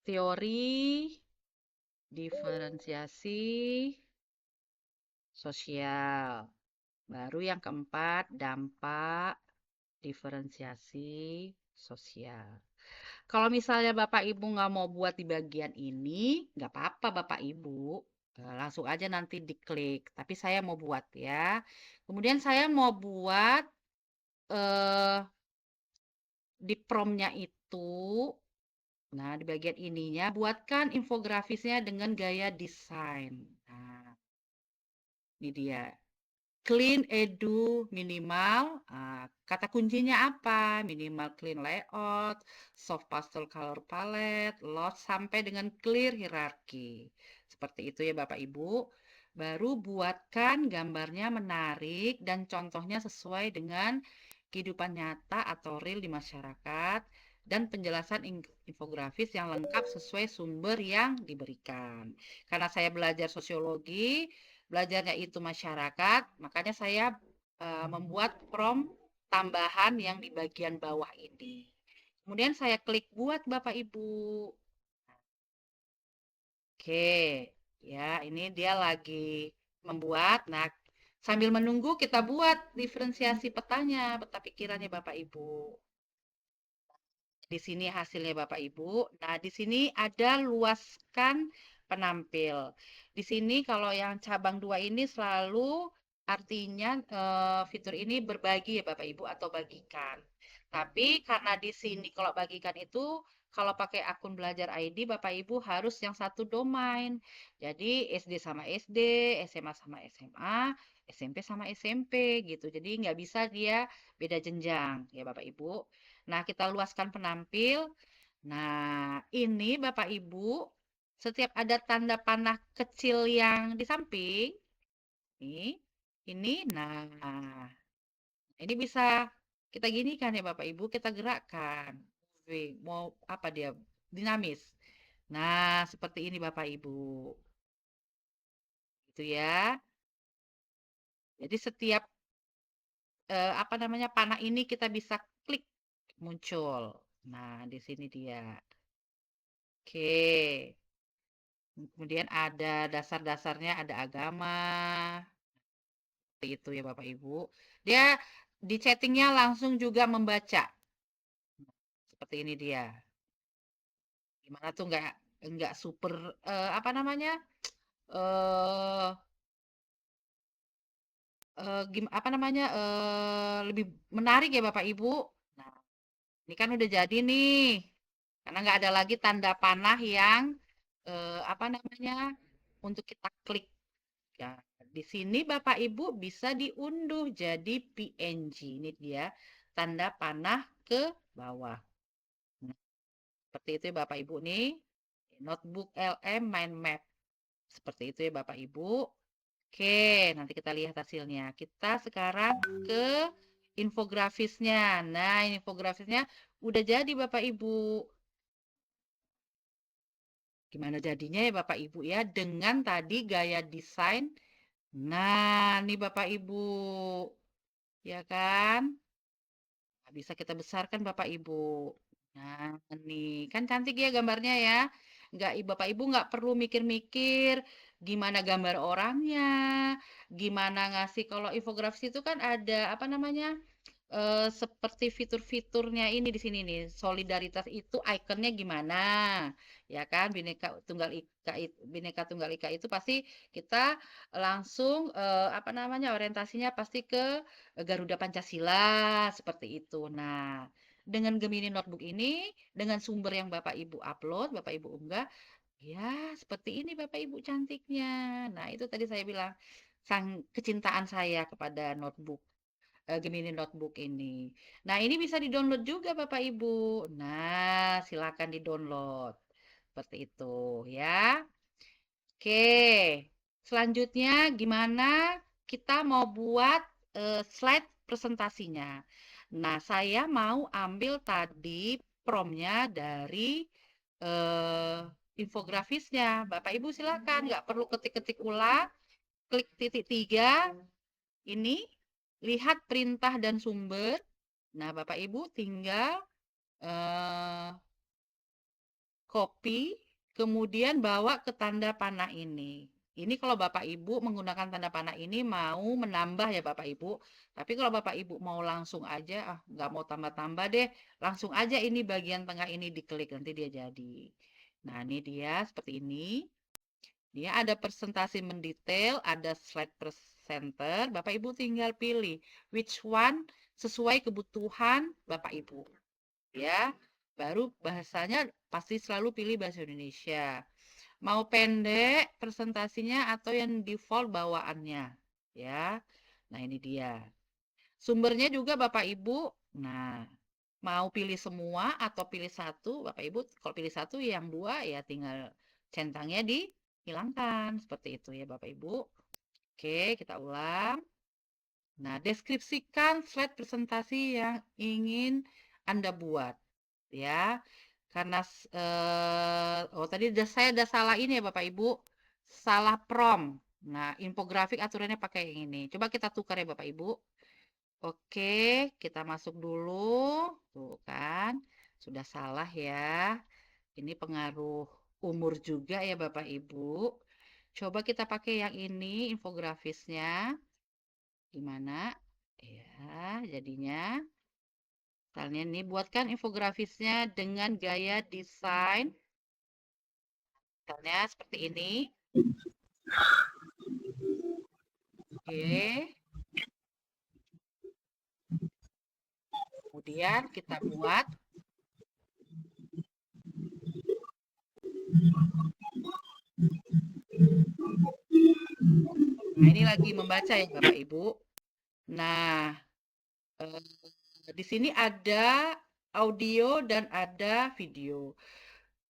teori diferensiasi sosial. Baru yang keempat, dampak diferensiasi sosial. Kalau misalnya Bapak Ibu nggak mau buat di bagian ini, nggak apa-apa Bapak Ibu. Langsung aja nanti diklik. Tapi saya mau buat ya. Kemudian saya mau buat di promnya itu, nah di bagian ininya, buatkan infografisnya dengan gaya desain. Nah, ini dia. Clean edu minimal, kata kuncinya apa? Minimal clean layout, soft pastel color palette, lot sampai dengan clear hierarchy. Seperti itu ya Bapak Ibu. Baru buatkan gambarnya menarik dan contohnya sesuai dengan kehidupan nyata atau real di masyarakat dan penjelasan infografis yang lengkap sesuai sumber yang diberikan. Karena saya belajar sosiologi, belajarnya itu masyarakat, makanya saya membuat prompt tambahan yang di bagian bawah ini. Kemudian saya klik buat Bapak Ibu. Oke, ya ini dia lagi membuat. Nah, sambil menunggu kita buat diferensiasi petanya, peta pikirannya Bapak Ibu. Di sini hasilnya Bapak Ibu. Nah, di sini ada luaskan penampil. Di sini kalau yang cabang 2 ini selalu artinya fitur ini berbagi ya Bapak Ibu atau bagikan. Tapi karena di sini kalau bagikan itu kalau pakai akun belajar ID Bapak Ibu harus yang satu domain. Jadi SD sama SD, SMA sama SMA, SMP sama SMP gitu. Jadi nggak bisa dia beda jenjang ya Bapak Ibu. Nah, kita luaskan penampil. Nah, ini Bapak Ibu, setiap ada tanda panah kecil yang di samping, nah, ini bisa kita ginikan ya Bapak Ibu, kita gerakkan. mau apa dia? Dinamis. Nah, seperti ini Bapak Ibu. Gitu ya. Jadi setiap apa namanya panah ini kita bisa klik muncul. Nah, di sini dia. Oke. Kemudian ada dasar-dasarnya, ada agama. Seperti itu ya Bapak Ibu. Dia di chattingnya langsung juga membaca. Seperti ini dia. Gimana tuh nggak super apa namanya? eh apa namanya? Lebih menarik ya Bapak Ibu. Nah, ini kan udah jadi nih. Karena nggak ada lagi tanda panah yang apa namanya? Untuk kita klik. Ya, di sini Bapak Ibu bisa diunduh jadi PNG. Ini dia tanda panah ke bawah. Nah, seperti itu ya Bapak Ibu nih. Notebook LM Mind Map. Seperti itu ya Bapak Ibu. Oke, nanti kita lihat hasilnya. Kita sekarang ke infografisnya. Nah, infografisnya udah jadi Bapak Ibu. Gimana jadinya ya Bapak Ibu ya dengan tadi gaya desain. Nah, nih Bapak Ibu. Ya kan? Nah, bisa kita besarkan Bapak Ibu. Nah, nih kan cantik ya gambarnya ya. Bapak Ibu nggak perlu mikir-mikir gimana gambar orangnya, gimana ngasih kalau infografis itu kan ada apa namanya seperti fitur-fiturnya ini di sini nih. Solidaritas itu ikonnya gimana? Ya kan? Bineka Tunggal Ika itu pasti kita langsung apa namanya? Orientasinya pasti ke Garuda Pancasila seperti itu. Nah, dengan Gemini Notebook ini, dengan sumber yang Bapak Ibu upload, Bapak Ibu unggah, ya seperti ini Bapak Ibu cantiknya. Nah, itu tadi saya bilang kecintaan saya kepada notebook Gemini Notebook ini. Nah, ini bisa di-download juga Bapak Ibu. Nah, silakan di-download. Seperti itu ya. Oke. Selanjutnya gimana kita mau buat slide presentasinya. Nah, saya mau ambil tadi promnya dari infografisnya. Bapak Ibu silakan, nggak perlu ketik-ketik ulang. Klik titik 3 ini, lihat perintah dan sumber. Nah, Bapak Ibu tinggal copy, kemudian bawa ke tanda panah ini. Ini kalau Bapak Ibu menggunakan tanda panah ini mau menambah ya Bapak Ibu. Tapi kalau Bapak Ibu mau langsung aja, nggak mau tambah-tambah deh, langsung aja ini bagian tengah ini diklik, nanti dia jadi. Nah, ini dia seperti ini. Dia ada presentasi mendetail, ada slide presenter. Bapak Ibu tinggal pilih which one sesuai kebutuhan Bapak Ibu. Ya, baru bahasanya pasti selalu pilih bahasa Indonesia. Mau pendek presentasinya atau yang default bawaannya, ya. Nah, ini dia. Sumbernya juga Bapak Ibu. Nah, mau pilih semua atau pilih satu, Bapak Ibu kalau pilih satu yang dua ya tinggal centangnya dihilangkan. Seperti itu ya Bapak Ibu. Oke, kita ulang. Nah, deskripsikan slide presentasi yang ingin Anda buat. Ya, karena tadi saya udah salah ini ya Bapak Ibu. Salah prompt. Nah, infografik aturannya pakai yang ini. Coba kita tukar ya Bapak Ibu. Oke, kita masuk dulu. Tuh kan, sudah salah ya. Ini pengaruh umur juga ya Bapak Ibu. Coba kita pakai yang ini, infografisnya. Gimana? Ya, jadinya. Misalnya nih, buatkan infografisnya dengan gaya desain. Misalnya seperti ini. Oke. Kemudian kita buat. Nah, ini lagi membaca ya Bapak Ibu. Nah, di sini ada audio dan ada video.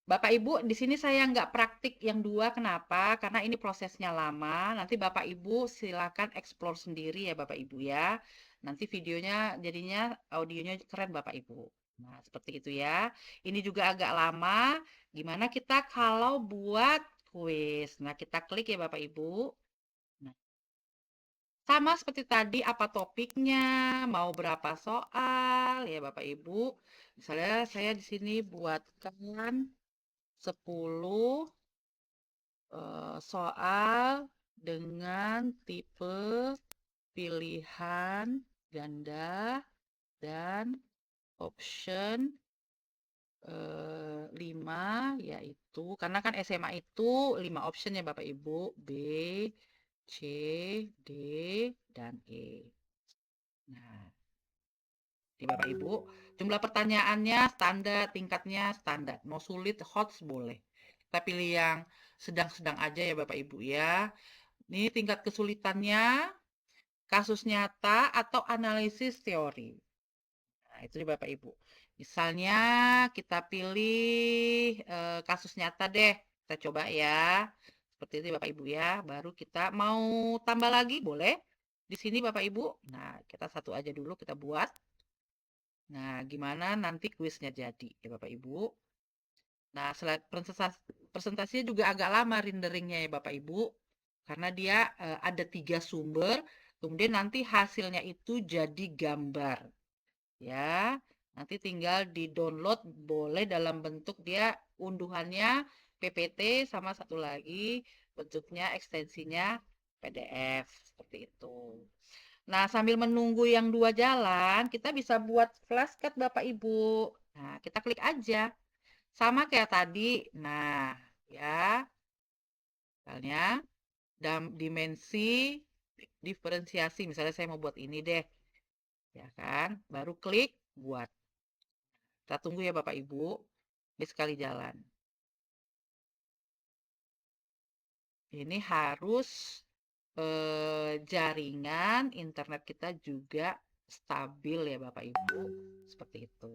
Bapak Ibu, di sini saya nggak praktik yang dua, kenapa? Karena ini prosesnya lama. Nanti Bapak Ibu silakan explore sendiri ya Bapak Ibu ya. Nanti videonya jadinya audionya keren Bapak Ibu. Nah, seperti itu ya. Ini juga agak lama. Gimana kita kalau buat kuis? Nah, kita klik ya Bapak Ibu. Nah, sama seperti tadi, apa topiknya, mau berapa soal ya Bapak Ibu. Misalnya saya di sini buatkan 10 soal dengan tipe pilihan ganda dan option 5, yaitu karena kan SMA itu 5 option ya Bapak Ibu, B, C, D, dan E. Nah, di Bapak Ibu, jumlah pertanyaannya standar, tingkatnya standar. Mau sulit, hot boleh. Kita pilih yang sedang-sedang aja ya Bapak Ibu ya. Ini tingkat kesulitannya, kasus nyata atau analisis teori. Nah, itu di Bapak Ibu. Misalnya kita pilih kasus nyata deh. Kita coba ya. Seperti itu Bapak Ibu ya. Baru kita mau tambah lagi boleh. Di sini Bapak Ibu. Nah, kita satu aja dulu kita buat. Nah, gimana nanti kuisnya jadi ya Bapak Ibu. Nah, presentasinya juga agak lama renderingnya ya Bapak Ibu. Karena dia ada 3 sumber. Kemudian nanti hasilnya itu jadi gambar. Ya, nanti tinggal di-download boleh dalam bentuk dia unduhannya PPT sama satu lagi bentuknya ekstensinya PDF seperti itu. Nah, sambil menunggu yang 2 jalan, kita bisa buat flashcard Bapak Ibu. Nah, kita klik aja. Sama kayak tadi. Nah, ya. Misalnya dimensi diferensiasi. Misalnya saya mau buat ini deh. Ya kan? Baru klik buat. Kita tunggu ya Bapak Ibu. Ini sekali jalan. Ini harus jaringan internet kita juga stabil ya Bapak Ibu. Seperti itu.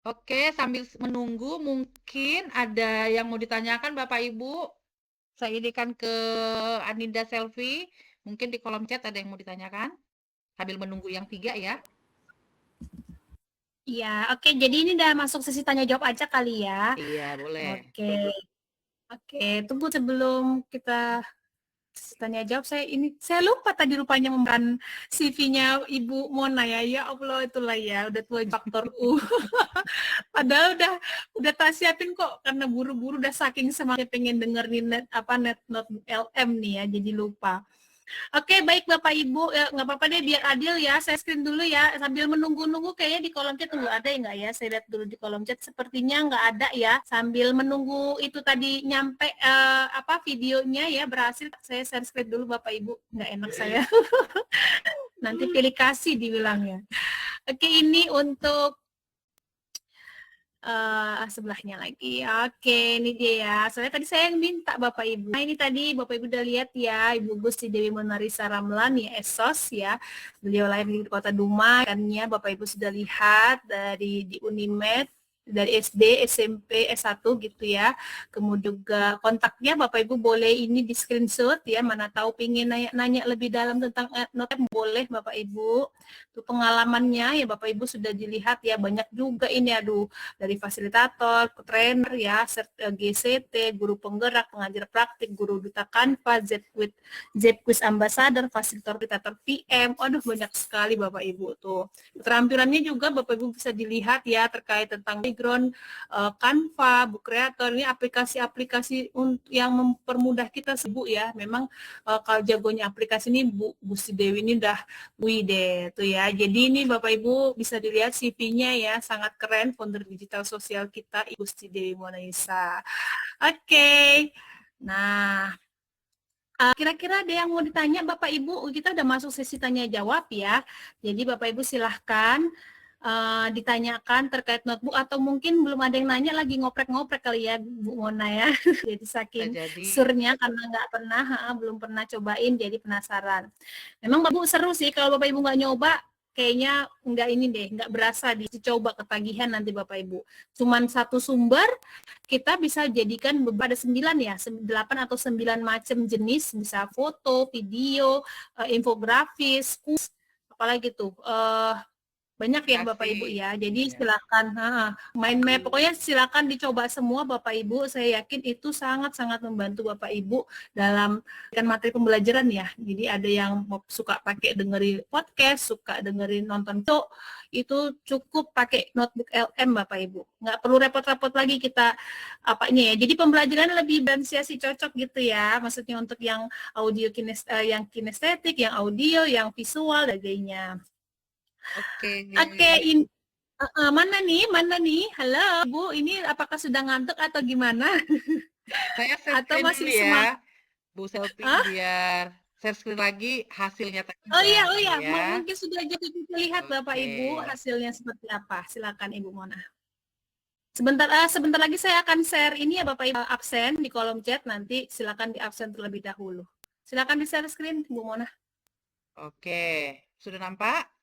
Oke, sambil menunggu mungkin ada yang mau ditanyakan Bapak Ibu. Saya inikan ke Aninda Selfie. Mungkin di kolom chat ada yang mau ditanyakan. Sambil menunggu yang 3 ya. Iya, oke. Jadi ini udah masuk sesi tanya jawab aja kali ya. Iya, boleh. Oke, tunggu sebelum kita tanya jawab, saya lupa tadi rupanya memberikan CV-nya Ibu Mona ya. Ya Allah, itulah ya, udah tua faktor U. Padahal udah tak siapin kok, karena buru-buru udah saking semangatnya pengen dengerin net note LM nih ya, jadi lupa. Oke, baik Bapak Ibu, ya, nggak apa-apa deh biar adil ya, saya screen dulu ya, sambil menunggu-nunggu kayaknya di kolom chat tunggu ada ya nggak ya, saya lihat dulu di kolom chat, sepertinya nggak ada ya, sambil menunggu itu tadi nyampe videonya ya berhasil, saya share screen dulu Bapak Ibu, nggak enak saya, nanti pilih kasih dibilangnya. Oke, ini untuk sebelahnya lagi. Oke, ini dia ya. Soalnya tadi saya yang minta Bapak Ibu. Nah, ini tadi Bapak Ibu udah lihat ya, Ibu Gusti Dewi Monarisa Ramlan ya, Esos ya. Beliau lahir di Kota Dumai. Kannya Bapak Ibu sudah lihat di Unimed, dari SD, SMP, S1 gitu ya. Kemudian juga kontaknya Bapak Ibu boleh ini di screenshot ya, mana tahu pengen nanya lebih dalam tentang notem boleh Bapak Ibu. Itu pengalamannya ya Bapak Ibu sudah dilihat ya, banyak juga ini dari fasilitator, trainer ya, GCT, guru penggerak, pengajar praktik, guru duta Canva, Z-Quiz Ambassador, fasilitator PM. Aduh banyak sekali Bapak Ibu tuh. Keterampilannya juga Bapak Ibu bisa dilihat ya terkait tentang background Canva, Book Creator, ini aplikasi-aplikasi yang mempermudah kita Bu ya. Memang kalau jagonya aplikasi ini Bu Gusti Dewi ini udah deh tuh ya. Jadi ini Bapak Ibu bisa dilihat CV-nya ya, sangat keren, founder digital sosial kita Ibu Gusti Dewi Monarisa. Oke. Nah, kira-kira ada yang mau ditanya Bapak Ibu? Kita udah masuk sesi tanya jawab ya. Jadi Bapak Ibu silahkan ditanyakan terkait notebook, atau mungkin belum ada yang nanya lagi ngoprek-ngoprek kali ya Bu Mona ya. Jadi saking surnya karena belum pernah cobain jadi penasaran. Memang Bapak Ibu seru sih, kalau Bapak Ibu nggak nyoba kayaknya nggak berasa dicoba, ketagihan nanti Bapak Ibu. Cuman satu sumber kita bisa jadikan ada 9 ya, 8 atau 9 macam jenis, bisa foto, video, infografis, apalagi tuh Banyak ya Bapak Ibu Kasih. ya. Jadi Ya. silakan mind map, pokoknya silakan dicoba semua Bapak Ibu. Saya yakin itu sangat-sangat membantu Bapak Ibu dalam kan materi pembelajaran ya. Jadi ada yang suka pakai dengerin podcast, suka dengerin nonton show, itu cukup pakai notebook LM Bapak Ibu. Nggak perlu repot-repot lagi kita apanya ya. Jadi pembelajaran lebih bervariasi cocok gitu ya. Maksudnya untuk yang audio yang kinestetik, yang audio, yang visual dan sebagainya. Oke. Oke, mana nih? Halo, Bu, ini apakah sudah ngantuk atau gimana? Saya share Atau screen masih dulu semangat? ya, Bu Selfie, Ah? biar share screen lagi hasilnya tadi Oh udah iya, ini ya. mungkin sudah jadi bisa lihat Bapak Oke. Ibu hasilnya seperti apa. Silakan Ibu Mona. Sebentar lagi saya akan share ini ya Bapak Ibu absen di kolom chat, nanti silakan di absen terlebih dahulu. Silakan di share screen Bu Mona. Oke. Sudah nampak?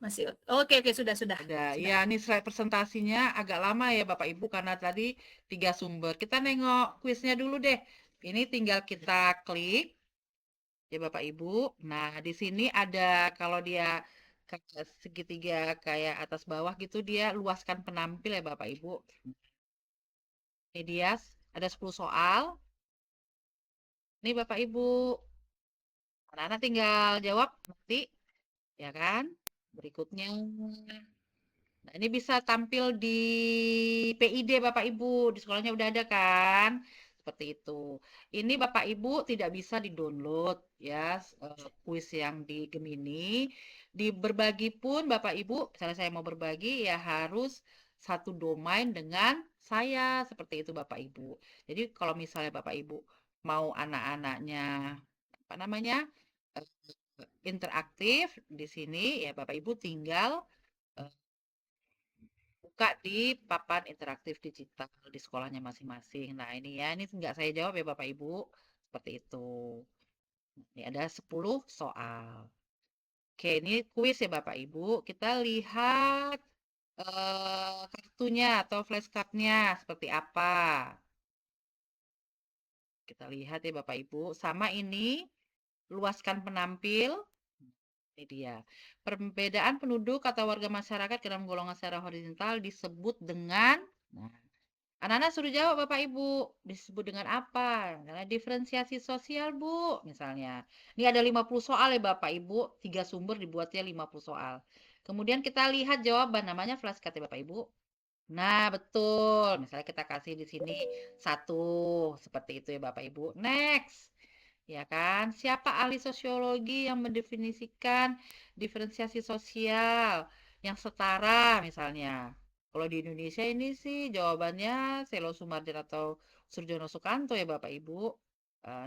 Masih oke, sudah. Ada. Ya, ini slide presentasinya agak lama ya Bapak Ibu karena tadi 3 sumber. Kita nengok kuisnya dulu deh. Ini tinggal kita klik ya Bapak Ibu. Nah, di sini ada kalau dia segitiga kayak atas bawah gitu dia luaskan penampil ya Bapak Ibu. Ini dia ada 10 soal. Ini Bapak Ibu. Anak-anak tinggal jawab nanti ya kan? Berikutnya. Nah, ini bisa tampil di PID Bapak Ibu, di sekolahnya udah ada kan? Seperti itu. Ini Bapak Ibu tidak bisa di-download ya kuis yang di Gemini. Di berbagi pun Bapak Ibu, misalnya saya mau berbagi ya harus satu domain dengan saya, seperti itu Bapak Ibu. Jadi kalau misalnya Bapak Ibu mau anak-anaknya apa namanya? eh, interaktif di sini ya Bapak Ibu tinggal eh, buka di papan interaktif digital di sekolahnya masing-masing. Nah, ini ya, ini nggak saya jawab ya Bapak Ibu. Seperti itu. Ini ada 10 soal. Oke, ini kuis ya Bapak Ibu. Kita lihat kartunya atau flashcardnya seperti apa. Kita lihat ya Bapak Ibu. Sama ini, luaskan penampil. Ini dia. Perbedaan penduduk atau warga masyarakat ke dalam golongan secara horizontal disebut dengan, nah, anak-anak suruh jawab Bapak Ibu, disebut dengan apa? Karena diferensiasi sosial Bu, misalnya. Ini ada 50 soal ya Bapak Ibu, 3 sumber dibuatnya 50 soal. Kemudian kita lihat jawaban, namanya flashcard ya Bapak Ibu. Nah, betul. Misalnya kita kasih di sini 1, seperti itu ya Bapak Ibu. Next. Ya kan? Siapa ahli sosiologi yang mendefinisikan diferensiasi sosial yang setara misalnya? Kalau di Indonesia ini sih jawabannya Selo Sumardin atau Surjono Sukanto ya Bapak Ibu.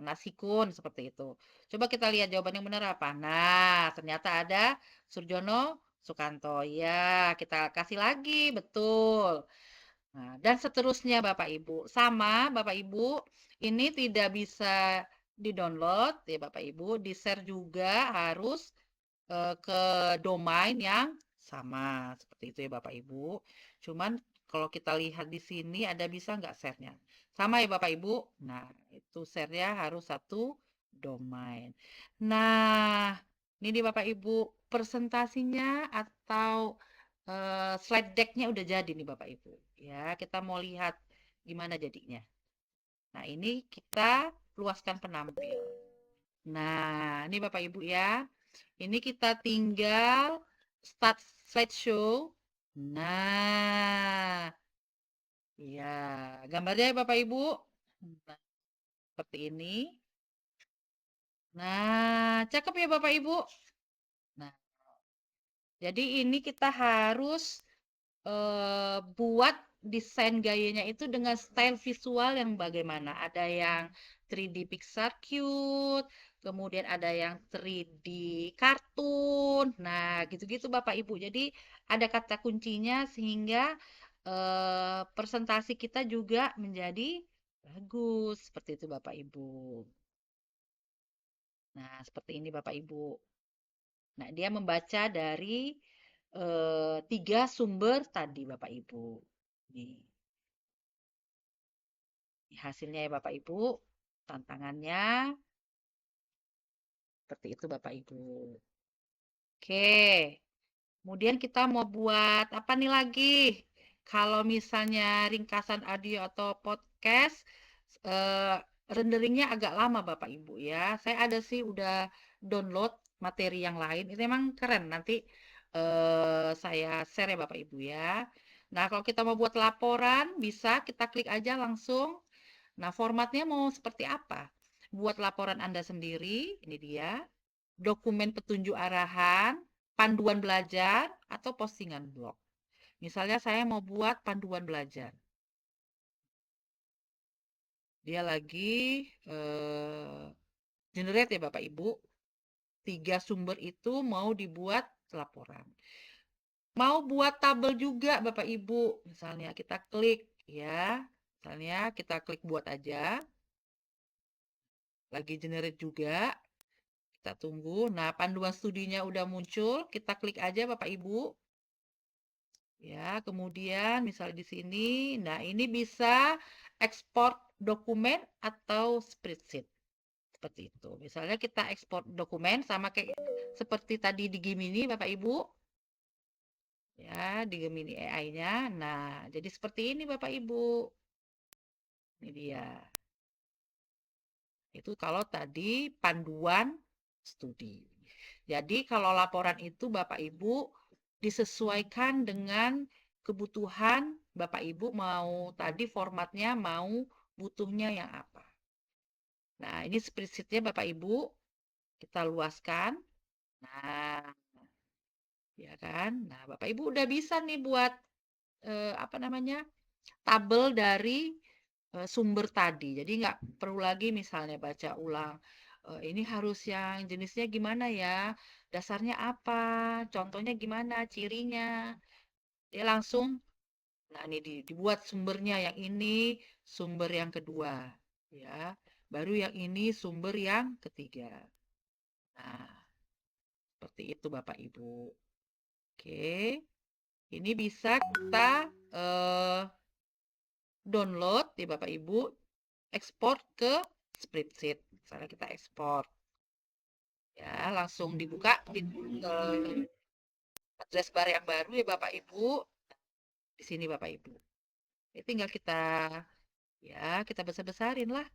Nasikun seperti itu. Coba kita lihat jawaban yang benar apa. Nah, ternyata ada Surjono Sukanto. Ya, kita kasih lagi, betul. Nah, dan seterusnya Bapak Ibu. Sama Bapak Ibu, ini tidak bisa di-download ya Bapak Ibu, di-share juga harus ke domain yang sama. Seperti itu ya Bapak Ibu. Cuman kalau kita lihat di sini ada bisa nggak share-nya? Sama ya Bapak Ibu. Nah, itu share-nya harus satu domain. Nah, ini di Bapak Ibu presentasinya atau slide deck-nya udah jadi nih Bapak Ibu. Ya, kita mau lihat gimana jadinya. Nah, ini kita luaskan penampil. Nah, ini Bapak Ibu ya. Ini kita tinggal start slideshow. Nah, ya, gambarnya ya Bapak Ibu. Nah, seperti ini. Nah, cakep ya Bapak Ibu. Nah, jadi ini kita harus buat desain gayanya itu dengan style visual yang bagaimana. Ada yang 3D Pixar cute, kemudian ada yang 3D kartun. Nah, gitu-gitu Bapak Ibu. Jadi ada kata kuncinya sehingga presentasi kita juga menjadi bagus. Seperti itu Bapak Ibu. Nah, seperti ini Bapak Ibu. Nah, dia membaca dari 3 sumber tadi Bapak Ibu. Nih. Hasilnya ya Bapak Ibu, tantangannya Seperti itu Bapak Ibu. Oke. Kemudian kita mau buat apa nih lagi? Kalau misalnya ringkasan audio atau podcast, renderingnya agak lama Bapak Ibu ya. Saya ada sih udah download materi yang lain. Itu emang keren. Nanti saya share ya Bapak Ibu ya. Nah, kalau kita mau buat laporan, bisa kita klik aja langsung. Nah, formatnya mau seperti apa? Buat laporan Anda sendiri, ini dia. Dokumen petunjuk arahan, panduan belajar, atau postingan blog. Misalnya saya mau buat panduan belajar. Dia lagi generate ya Bapak Ibu. 3 sumber itu mau dibuat laporan. Mau buat tabel juga Bapak Ibu. Misalnya kita klik ya. Misalnya kita klik buat aja. Lagi generate juga. Kita tunggu. Nah, panduan studinya udah muncul. Kita klik aja Bapak Ibu. Ya, kemudian misalnya di sini, nah ini bisa ekspor dokumen atau spreadsheet. Seperti itu. Misalnya kita ekspor dokumen sama kayak seperti tadi di Gemini Bapak Ibu. Ya, di Gemini AI-nya. Nah, jadi seperti ini Bapak Ibu. Ini dia. Itu kalau tadi panduan studi. Jadi kalau laporan itu Bapak Ibu disesuaikan dengan kebutuhan Bapak Ibu mau tadi formatnya mau butuhnya yang apa. Nah, ini spreadsheet-nya Bapak Ibu kita luaskan. Nah, ya kan? Nah, Bapak Ibu udah bisa nih buat apa namanya? Tabel dari sumber tadi. Jadi nggak perlu lagi misalnya baca ulang. Ini harus yang jenisnya gimana ya? Dasarnya apa? Contohnya gimana? Cirinya? Dia langsung, nah ini dibuat sumbernya yang ini, sumber yang kedua. Ya, baru yang ini sumber yang ketiga. Nah, seperti itu Bapak Ibu. Oke, ini bisa kita download ya Bapak Ibu, ekspor ke spreadsheet. Misalnya kita ekspor. Ya, langsung dibuka di address bar yang baru ya Bapak Ibu. Di sini Bapak Ibu. Ini tinggal kita besar-besarin lah.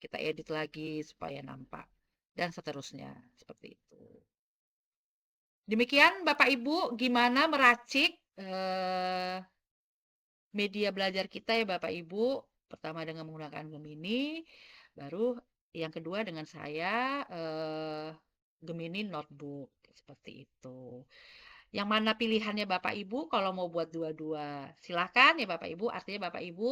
Kita edit lagi supaya nampak. Dan seterusnya. Seperti itu. Demikian Bapak Ibu, gimana meracik media belajar kita ya Bapak Ibu. Pertama dengan menggunakan Gemini, baru yang kedua dengan saya Gemini Notebook. Seperti itu. Yang mana pilihannya Bapak Ibu kalau mau buat dua-dua? Silahkan ya Bapak Ibu, artinya Bapak Ibu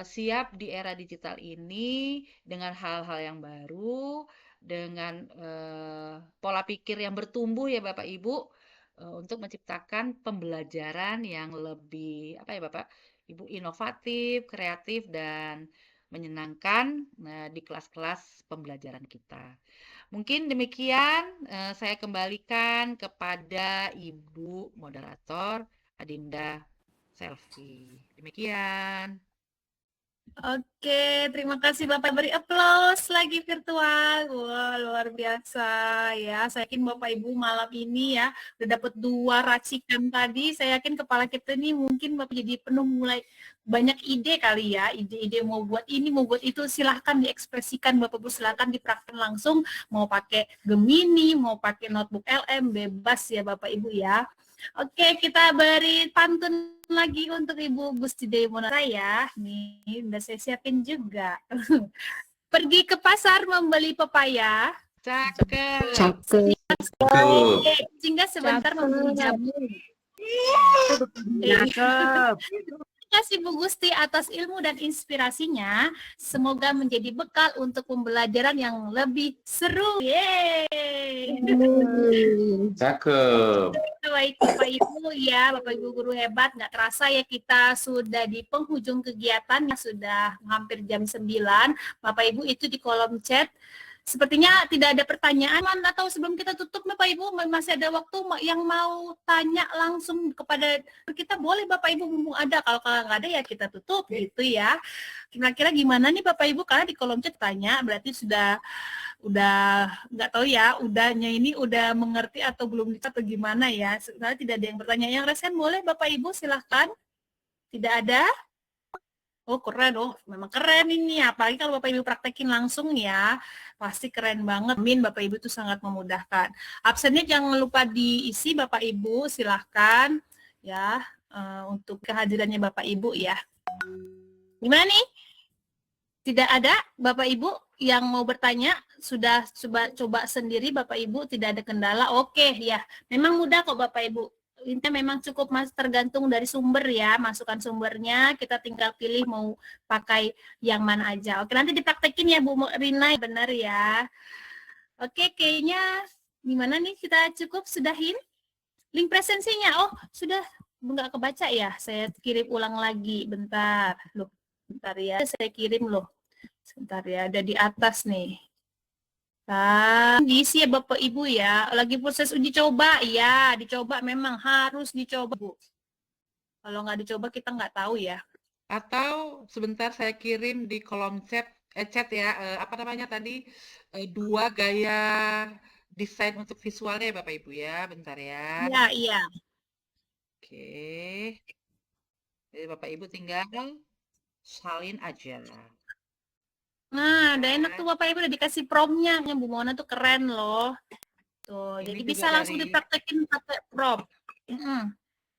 siap di era digital ini dengan hal-hal yang baru, dengan pola pikir yang bertumbuh ya Bapak Ibu, untuk menciptakan pembelajaran yang lebih apa ya Bapak Ibu inovatif, kreatif dan menyenangkan di kelas-kelas pembelajaran kita. Mungkin demikian saya kembalikan kepada Ibu moderator Adinda Selfie. Demikian. Oke, terima kasih Bapak, beri aplaus lagi virtual. Wah, luar biasa ya. Saya yakin Bapak Ibu malam ini ya udah dapat 2 racikan tadi. Saya yakin kepala kita ini mungkin Bapak jadi penuh mulai banyak ide kali ya. Ide-ide mau buat ini, mau buat itu, silahkan diekspresikan Bapak Ibu, silahkan dipraktikkan langsung. Mau pakai Gemini, mau pakai notebook LM, bebas ya Bapak Ibu ya. Oke, kita beri pantun lagi untuk Ibu Gusti Dewi Monata ya. Nih, udah saya siapin juga. Pergi ke pasar membeli pepaya. Cakep. Oke, singgah sebentar membeli jamu. Cakep. Terima kasih Bu Gusti atas ilmu dan inspirasinya. Semoga menjadi bekal untuk pembelajaran yang lebih seru. Yeay. Cakep. Baik Bapak Ibu ya, Bapak Ibu guru hebat, nggak terasa ya kita sudah di penghujung kegiatan, sudah hampir jam 9. Bapak Ibu itu di kolom chat Sepertinya tidak ada pertanyaan atau sebelum kita tutup Bapak Ibu masih ada waktu yang mau tanya langsung kepada kita, boleh Bapak Ibu mumpung ada. Kalau nggak ada ya kita tutup gitu ya. Kira-kira gimana nih Bapak Ibu, karena di kolom chat tanya berarti udah nggak tahu ya, udahnya ini udah mengerti atau belum atau gimana ya. Sebenarnya tidak ada yang bertanya. Yang resen boleh Bapak Ibu silahkan. Tidak ada? Oh keren, memang keren ini. Apalagi kalau Bapak Ibu praktekin langsung ya, pasti keren banget. Amin, Bapak Ibu itu sangat memudahkan. Absennya jangan lupa diisi Bapak Ibu, silahkan ya untuk kehadirannya Bapak Ibu ya. Gimana nih? Tidak ada Bapak Ibu yang mau bertanya? Sudah coba sendiri Bapak Ibu, tidak ada kendala? Oke ya, memang mudah kok Bapak Ibu. Intinya memang cukup tergantung dari sumber ya, masukan sumbernya, kita tinggal pilih mau pakai yang mana aja. Oke, nanti dipraktekin ya Bu Rina, benar ya. Oke, kayaknya gimana nih, kita cukup sudahin link presensinya. Oh, sudah nggak kebaca ya, saya kirim ulang lagi, bentar ya, saya kirim loh. Sebentar ya, ada di atas nih. Nah, diisi ya Bapak Ibu ya. Lagi proses uji coba, ya dicoba, memang harus dicoba Bu. Kalau nggak dicoba kita nggak tahu ya. Atau sebentar saya kirim di kolom chat ya, apa namanya tadi, 2 gaya desain untuk visualnya ya Bapak Ibu ya, bentar ya. Iya, iya. Oke. Jadi Bapak Ibu tinggal salin aja. Nah, udah enak tuh Bapak Ibu udah dikasih promnya. Bu Mona tuh keren loh. Tuh, Ini jadi juga bisa langsung dari dipraktekin pakai prom.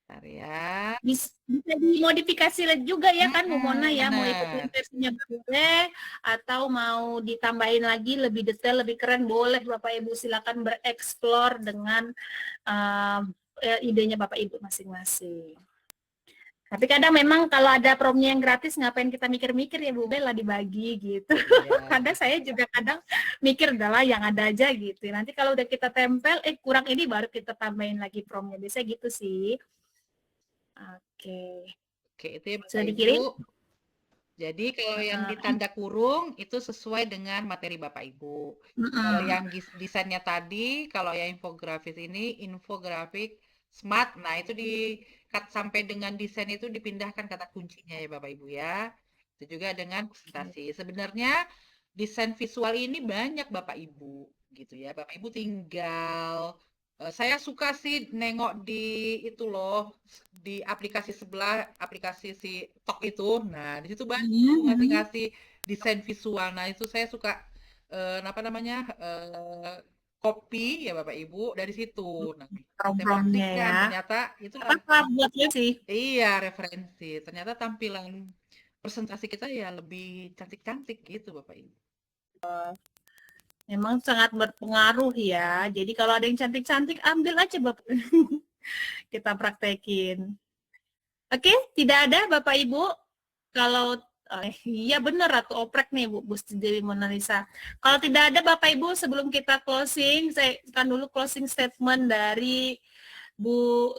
bentar ya. Bisa dimodifikasi juga ya kan Bu Mona ya, mau ikutin Benar. versinya boleh, atau mau ditambahin lagi lebih detail, lebih keren, boleh Bapak Ibu, silakan bereksplor dengan idenya Bapak Ibu masing-masing. Tapi kadang memang kalau ada promnya yang gratis, ngapain kita mikir-mikir ya Bu Bella, dibagi gitu. Iya. Kadang saya juga kadang mikir adalah yang ada aja gitu. Nanti kalau udah kita tempel, kurang ini baru kita tambahin lagi promnya. Biasanya gitu sih. Oke. Oke, itu ya Bapak Sudah Ibu. dikirim? Jadi kalau yang ditanda kurung itu sesuai dengan materi Bapak Ibu. Kalau yang desainnya tadi, kalau yang infografis ini, infografik smart, nah itu sampai dengan desain itu dipindahkan kata kuncinya ya Bapak Ibu ya. Itu juga dengan presentasi. Sebenarnya desain visual ini banyak Bapak Ibu gitu ya. Bapak Ibu tinggal saya suka sih nengok di itu loh, di aplikasi sebelah, aplikasi si Tok itu. Nah, di situ banyak ngasih-ngasih desain visual. Nah, itu saya suka apa namanya? Copy ya Bapak Ibu dari situ. Nah, saya Promnya praktikkan ya. ternyata itulah Apa buatnya sih? iya referensi. Ternyata tampilan presentasi kita ya lebih cantik-cantik gitu Bapak Ibu. Memang sangat berpengaruh ya. Jadi kalau ada yang cantik-cantik, ambil aja Bapak. Kita praktekin. Oke, tidak ada Bapak Ibu. Kalau iya benar Ratu Oprek nih Bu Dewi Monalisa. Kalau tidak ada Bapak Ibu, sebelum kita closing, saya akan dulu closing statement dari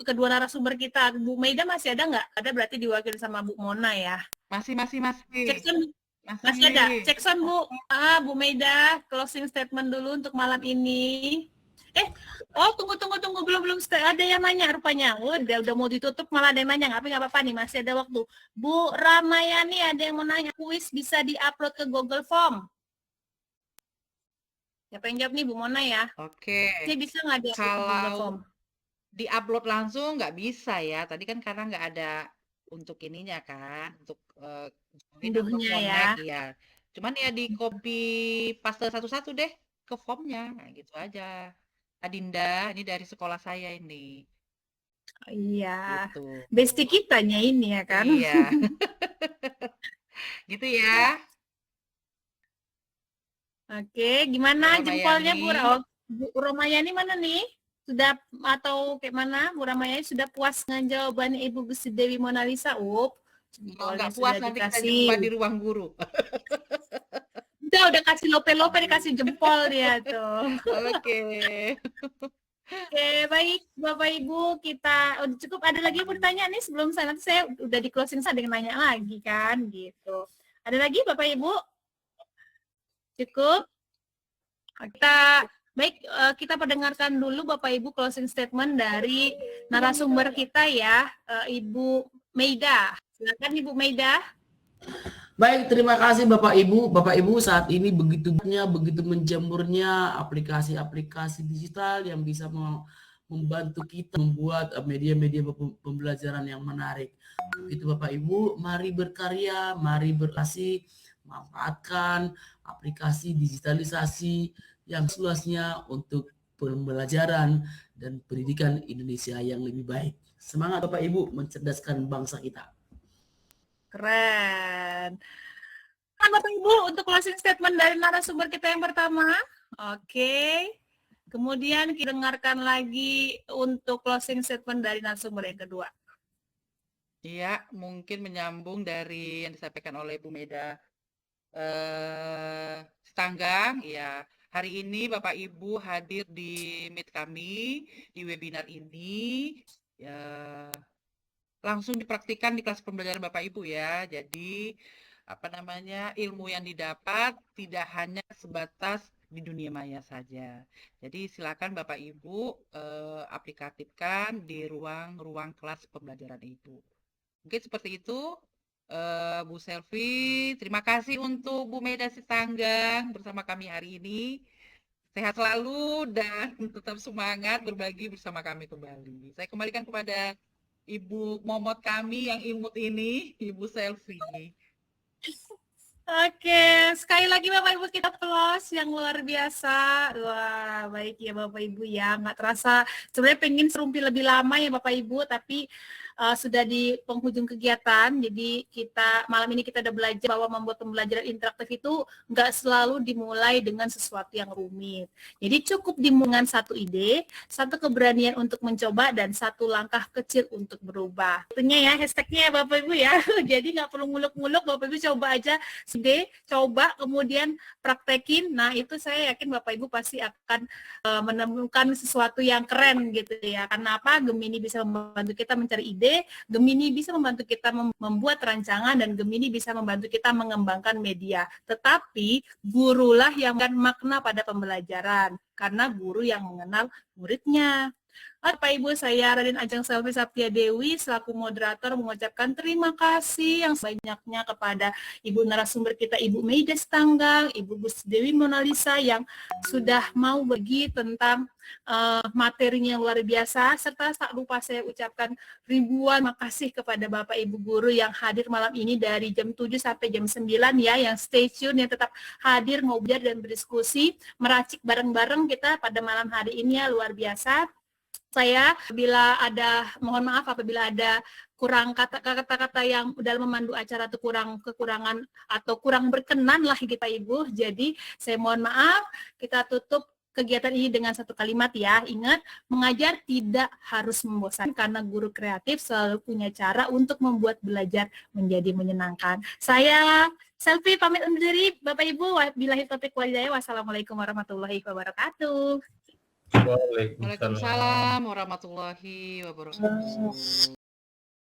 kedua narasumber kita. Bu Maida masih ada nggak? Ada, berarti diwakili sama Bu Mona ya. Masih. Cekson, masih ada. Cekson Bu. Bu Maida, closing statement dulu untuk malam ini. Tunggu, belum ada yang nanya rupanya. Udah mau ditutup malah ada yang nanya. Nggak apa-apa nih, masih ada waktu. Bu Ramayani ada yang mau nanya, kuis bisa diupload ke Google Form? Siapa yang jawab nih Bu Mona ya? Oke. Ini bisa nggak di Google Form? Di-upload langsung nggak bisa ya. Tadi kan karena nggak ada untuk ininya kan, untuk Unduhnya ya. Iya. Cuman ya di copy paste satu-satu deh ke formnya, nah, gitu aja. Adinda, ini dari sekolah saya ini. Iya. Gitu. Bestie kitanya ini ya kan? Iya. Gitu ya. Oke, gimana Bu jempolnya Ramayani. Bu Ramayani mana nih? Sudah atau kayak mana? Bu Ramayani sudah puas dengan jawabannya Ibu Gusti Dewi Monalisa? Kalau nggak puas nanti kita jumpa di ruang guru. Udah kasih lope-lope, dikasih jempol dia tuh. Oke. Oke, baik Bapak Ibu, kita udah cukup. Ada lagi yang bertanya nih sebelum nanti saya udah di closing, saya dengan nanya lagi kan gitu. Ada lagi Bapak Ibu? Cukup? Kita pendengarkan dulu Bapak Ibu closing statement dari narasumber kita ya, Ibu Meida. Silakan Ibu Meida. Baik, terima kasih Bapak Ibu. Bapak Ibu, saat ini begitu banyak, begitu menjamurnya aplikasi-aplikasi digital yang bisa membantu kita membuat media-media pembelajaran yang menarik. Itu Bapak Ibu, mari berkarya, mari berkreasi, manfaatkan aplikasi digitalisasi yang seluasnya untuk pembelajaran dan pendidikan Indonesia yang lebih baik. Semangat Bapak Ibu mencerdaskan bangsa kita. Keren. Nah, Bapak Ibu, untuk closing statement dari narasumber kita yang pertama. Oke. Kemudian kita dengarkan lagi untuk closing statement dari narasumber yang kedua. Iya, mungkin menyambung dari yang disampaikan oleh Bu Meda Sitanggang. Ya, hari ini Bapak Ibu hadir di Meet kami, di webinar ini. Ya, langsung dipraktikkan di kelas pembelajaran Bapak Ibu ya. Jadi ilmu yang didapat tidak hanya sebatas di dunia maya saja. Jadi silakan Bapak Ibu aplikatifkan di ruang-ruang kelas pembelajaran Ibu. Mungkin seperti itu. Bu Selvi, terima kasih untuk Bu Meda Sitanggang bersama kami hari ini. Sehat selalu dan tetap semangat berbagi bersama kami kembali. Saya kembalikan kepada Ibu Momot kami yang imut ini, Ibu Selvi. Oke, sekali lagi Bapak Ibu kita close yang luar biasa. Wah, baik ya Bapak Ibu ya. Nggak terasa, sebenarnya pengen serumpi lebih lama ya Bapak Ibu, tapi sudah di penghujung kegiatan. Jadi malam ini kita udah belajar bahwa membuat pembelajaran interaktif itu nggak selalu dimulai dengan sesuatu yang rumit. Jadi cukup dimulai dengan satu ide, satu keberanian untuk mencoba, dan satu langkah kecil untuk berubah. Tentunya ya hashtagnya ya Bapak Ibu ya. Jadi nggak perlu muluk-muluk, Bapak Ibu coba aja. Coba kemudian praktekin. Nah itu saya yakin Bapak Ibu pasti akan menemukan sesuatu yang keren gitu ya. Karena apa? Gemini bisa membantu kita mencari ide, Gemini bisa membantu kita membuat rancangan, dan Gemini bisa membantu kita mengembangkan media. Tetapi gurulah yang memberikan makna pada pembelajaran, karena guru yang mengenal muridnya. Bapak Ibu, saya Raden Ajeng Selvi Saptia Dewi selaku moderator mengucapkan terima kasih yang sebanyaknya kepada Ibu narasumber kita, Ibu Meida Sitanggang, Ibu Gus Dewi Monalisa yang sudah mau bagi tentang materinya yang luar biasa, serta tak lupa saya ucapkan ribuan makasih kepada Bapak Ibu guru yang hadir malam ini dari jam 7 sampai jam 9 ya, yang stay tune, yang tetap hadir ngobrol dan berdiskusi, meracik bareng-bareng kita pada malam hari ini ya, luar biasa. Saya mohon maaf apabila ada kurang kata-kata yang dalam memandu acara itu kekurangan atau kurang berkenan lah kita Ibu. Jadi saya mohon maaf, kita tutup kegiatan ini dengan satu kalimat ya. Ingat, mengajar tidak harus membosankan karena guru kreatif selalu punya cara untuk membuat belajar menjadi menyenangkan. Saya Selvi pamit undur diri, Bapak Ibu. Wabillahi taufiq wal hidayah. Wassalamualaikum warahmatullahi wabarakatuh. Waalaikumsalam warahmatullahi wabarakatuh.